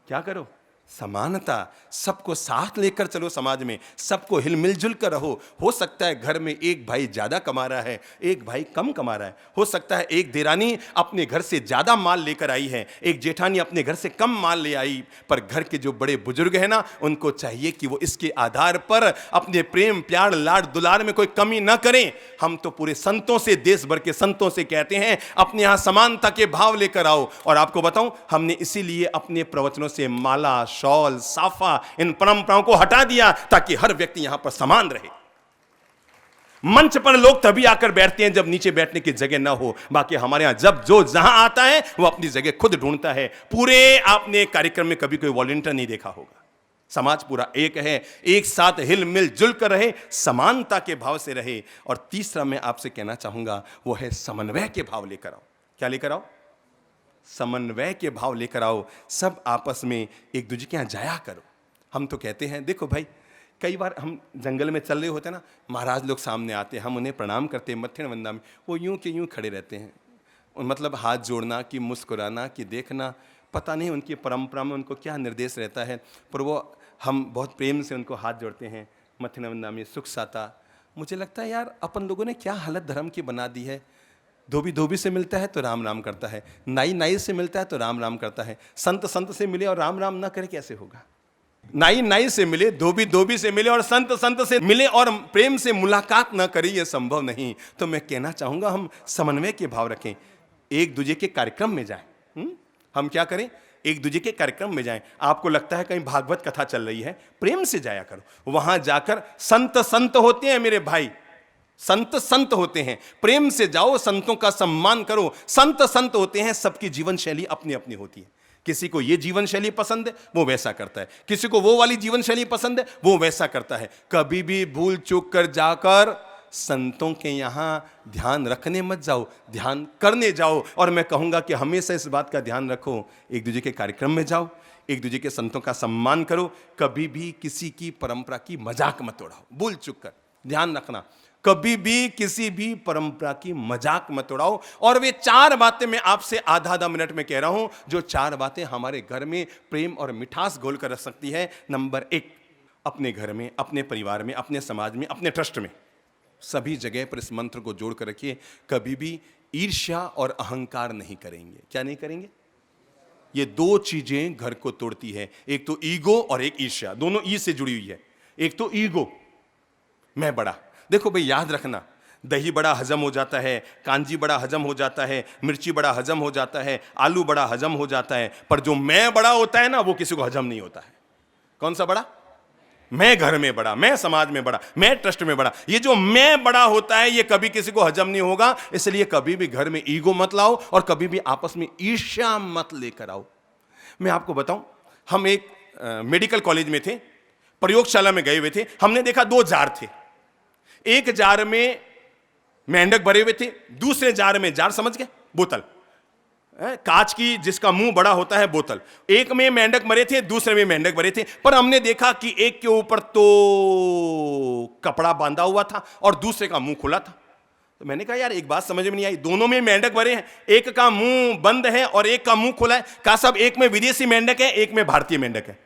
क्या करो? समानता। सबको साथ लेकर चलो, समाज में सबको हिल मिलजुल कर रहो। हो सकता है घर में एक भाई ज्यादा कमा रहा है, एक भाई कम कमा रहा है। हो सकता है एक देरानी अपने घर से ज्यादा माल लेकर आई है, एक जेठानी अपने घर से कम माल ले आई। पर घर के जो बड़े बुजुर्ग हैं ना, उनको चाहिए कि वो इसके आधार पर अपने प्रेम प्यार लाड दुलार में कोई कमी ना करें। हम तो पूरे संतों से, देश भर के संतों से कहते हैं अपने यहां समानता के भाव लेकर आओ। और आपको बताऊं, हमने इसीलिए अपने प्रवचनों से माला, शॉल, साफा, इन परंपराओं को हटा दिया ताकि हर व्यक्ति यहां पर समान रहे। मंच पर लोग तभी आकर बैठते हैं जब नीचे बैठने की जगह ना हो। बाकी हमारे यहां जब जो जहां आता है वो अपनी जगह खुद ढूंढता है। पूरे आपने कार्यक्रम में कभी कोई वॉलंटियर नहीं देखा होगा। समाज पूरा एक है, एक साथ हिल मिल जुल कर रहे, समानता के भाव से रहे। और तीसरा मैं आपसे कहना चाहूंगा वो है समन्वय के भाव लेकर आओ। क्या लेकर आओ? समन्वय के भाव लेकर आओ। सब आपस में एक दूसरे के यहां जाया करो। हम तो कहते हैं, देखो भाई, कई बार हम जंगल में चल रहे होते हैं ना, महाराज लोग सामने आते हैं, हम उन्हें प्रणाम करते हैं, मत्थन वंदना में, वो यूं के यूं खड़े रहते हैं। मतलब हाथ जोड़ना कि मुस्कुराना कि देखना, पता नहीं उनकी परंपरा में उनको क्या निर्देश रहता है, पर वो हम बहुत प्रेम से उनको हाथ जोड़ते हैं, मत्थन वंदना में सुख साता। मुझे लगता है यार अपन लोगों ने क्या हालत धर्म की बना दी है। धोबी धोबी से मिलता है तो राम राम करता है, नाई नाई से मिलता है तो राम राम करता है। संत संत से मिले और राम राम ना करे कैसे होगा? नाई नाई से मिले, धोबी धोबी से मिले और संत संत से मिले और प्रेम से मुलाकात ना करे, ये संभव नहीं। तो मैं कहना चाहूंगा हम समन्वय के भाव रखें, एक दूसरे के कार्यक्रम में जाएं। हम क्या करें? एक दूसरे के कार्यक्रम में जाएं। आपको लगता है कहीं भागवत कथा चल रही है, प्रेम से जाया करो। वहां जाकर संत संत होते हैं मेरे भाई, संत संत होते हैं, प्रेम से जाओ, संतों का सम्मान करो। संत संत होते हैं, सबकी जीवन शैली अपनी अपनी होती है। किसी को ये जीवन शैली पसंद है वो वैसा करता है, किसी को वो वाली जीवन शैली पसंद है वो वैसा करता है। कभी भी भूल चूक कर जाकर संतों के यहां ध्यान रखने मत जाओ, ध्यान करने जाओ। और मैं कहूंगा कि हमेशा इस बात का ध्यान रखो, एक दूसरे के कार्यक्रम में जाओ, एक दूसरे के संतों का सम्मान करो। कभी भी किसी की परंपरा की मजाक मत उड़ाओ, भूल चूक कर। ध्यान रखना, कभी भी किसी भी परंपरा की मजाक मत उड़ाओ। और वे 4 बातें मैं आपसे आधा आधा मिनट में कह रहा हूं, जो 4 बातें हमारे घर में प्रेम और मिठास घोल कर रख सकती है। नंबर 1, अपने घर में, अपने परिवार में, अपने समाज में, अपने ट्रस्ट में, सभी जगह पर इस मंत्र को जोड़ कर रखिए, कभी भी ईर्ष्या और अहंकार नहीं करेंगे। क्या नहीं करेंगे? ये 2 चीजें घर को तोड़ती है, एक तो ईगो और एक ईर्ष्या। दोनों ई से जुड़ी हुई है। एक तो ईगो, मैं बड़ा। देखो भाई, याद रखना, दही बड़ा हजम हो जाता है, कांजी बड़ा हजम हो जाता है, मिर्ची बड़ा हजम हो जाता है, आलू बड़ा हजम हो जाता है, पर जो मैं बड़ा होता है ना, वो किसी को हजम नहीं होता है। कौन सा बड़ा? मैं घर में बड़ा, मैं समाज में बड़ा, मैं ट्रस्ट में बड़ा। ये जो मैं बड़ा होता है ये कभी किसी को हजम नहीं होगा। इसलिए कभी भी घर में ईगो मत लाओ और कभी भी आपस में ईर्ष्या मत लेकर आओ। मैं आपको बताऊं, हम एक मेडिकल कॉलेज में थे, प्रयोगशाला में गए हुए थे। हमने देखा 2 जार थे। एक जार में मेंढक भरे हुए थे, दूसरे जार में, जार समझ गए, बोतल, कांच की जिसका मुंह बड़ा होता है, बोतल। एक में मेंढक मरे थे, दूसरे में मेंढक भरे थे। पर हमने देखा कि एक के ऊपर तो कपड़ा बांधा हुआ था और दूसरे का मुंह खुला था। तो मैंने कहा यार एक बात समझ में नहीं आई, दोनों में मेंढक भरे हैं, एक का मुंह बंद है और एक का मुंह खुला है। कहा साहब एक में विदेशी मेंढक है, एक में भारतीय मेंढक है।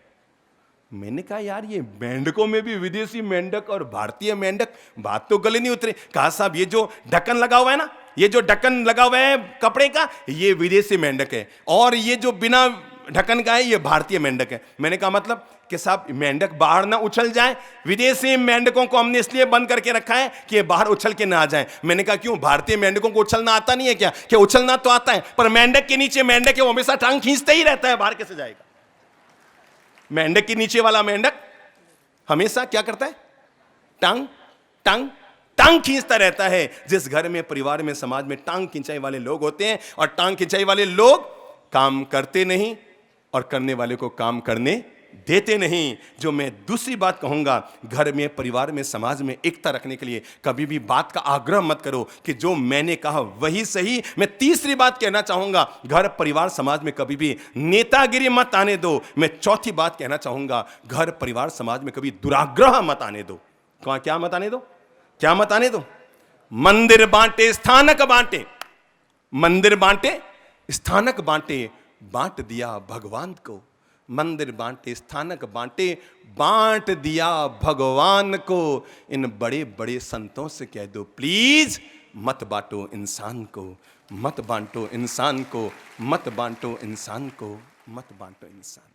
मैंने कहा यार ये मेंढकों में भी विदेशी मेंढक और भारतीय मेंढक, बात तो गले नहीं उतरी। कहा साहब ये जो ढक्कन लगा हुआ है ना, ये जो ढक्कन लगा हुआ है कपड़े का, ये विदेशी मेंढक है, और ये जो बिना ढक्कन का है ये भारतीय मेंढक है। मैंने कहा मतलब कि साहब मेंढक बाहर ना उछल जाए, विदेशी मेंढकों को हमने इसलिए बंद करके रखा है कि ये बाहर उछल के ना आ जाए। मैंने कहा क्यों, भारतीय मेंढकों को उछलना आता नहीं है क्या? क्या उछलना तो आता है, पर मेंढक के नीचे मेंढक है, वो हमेशा टांग खींचते ही रहता है, बाहर कैसे जाएगा? मेंढक के नीचे वाला मेंढक हमेशा क्या करता है? टांग टांग टांग खींचता रहता है। जिस घर में, परिवार में, समाज में टांग खिंचाई वाले लोग होते हैं, और टांग खिंचाई वाले लोग काम करते नहीं और करने वाले को काम करने देते नहीं। जो मैं दूसरी बात कहूंगा, घर में, परिवार में, समाज में एकता रखने के लिए कभी भी बात का आग्रह मत करो कि जो मैंने कहा वही सही। मैं तीसरी बात कहना चाहूंगा, घर, परिवार, समाज में कभी भी नेतागिरी मत आने दो। मैं चौथी बात कहना चाहूंगा, घर, परिवार, समाज में कभी दुराग्रह मत आने दो। क्या मत आने दो? क्या मत आने दो? मंदिर बांटे, स्थानक बांटे, मंदिर बांटे, स्थानक बांटे, बांट दिया भगवान को। मंदिर बांटे, स्थानक बांटे, बांट दिया भगवान को। इन बड़े बड़े संतों से कह दो, प्लीज मत बांटो इंसान को, मत बांटो इंसान को, मत बांटो इंसान को, मत बांटो इंसान को।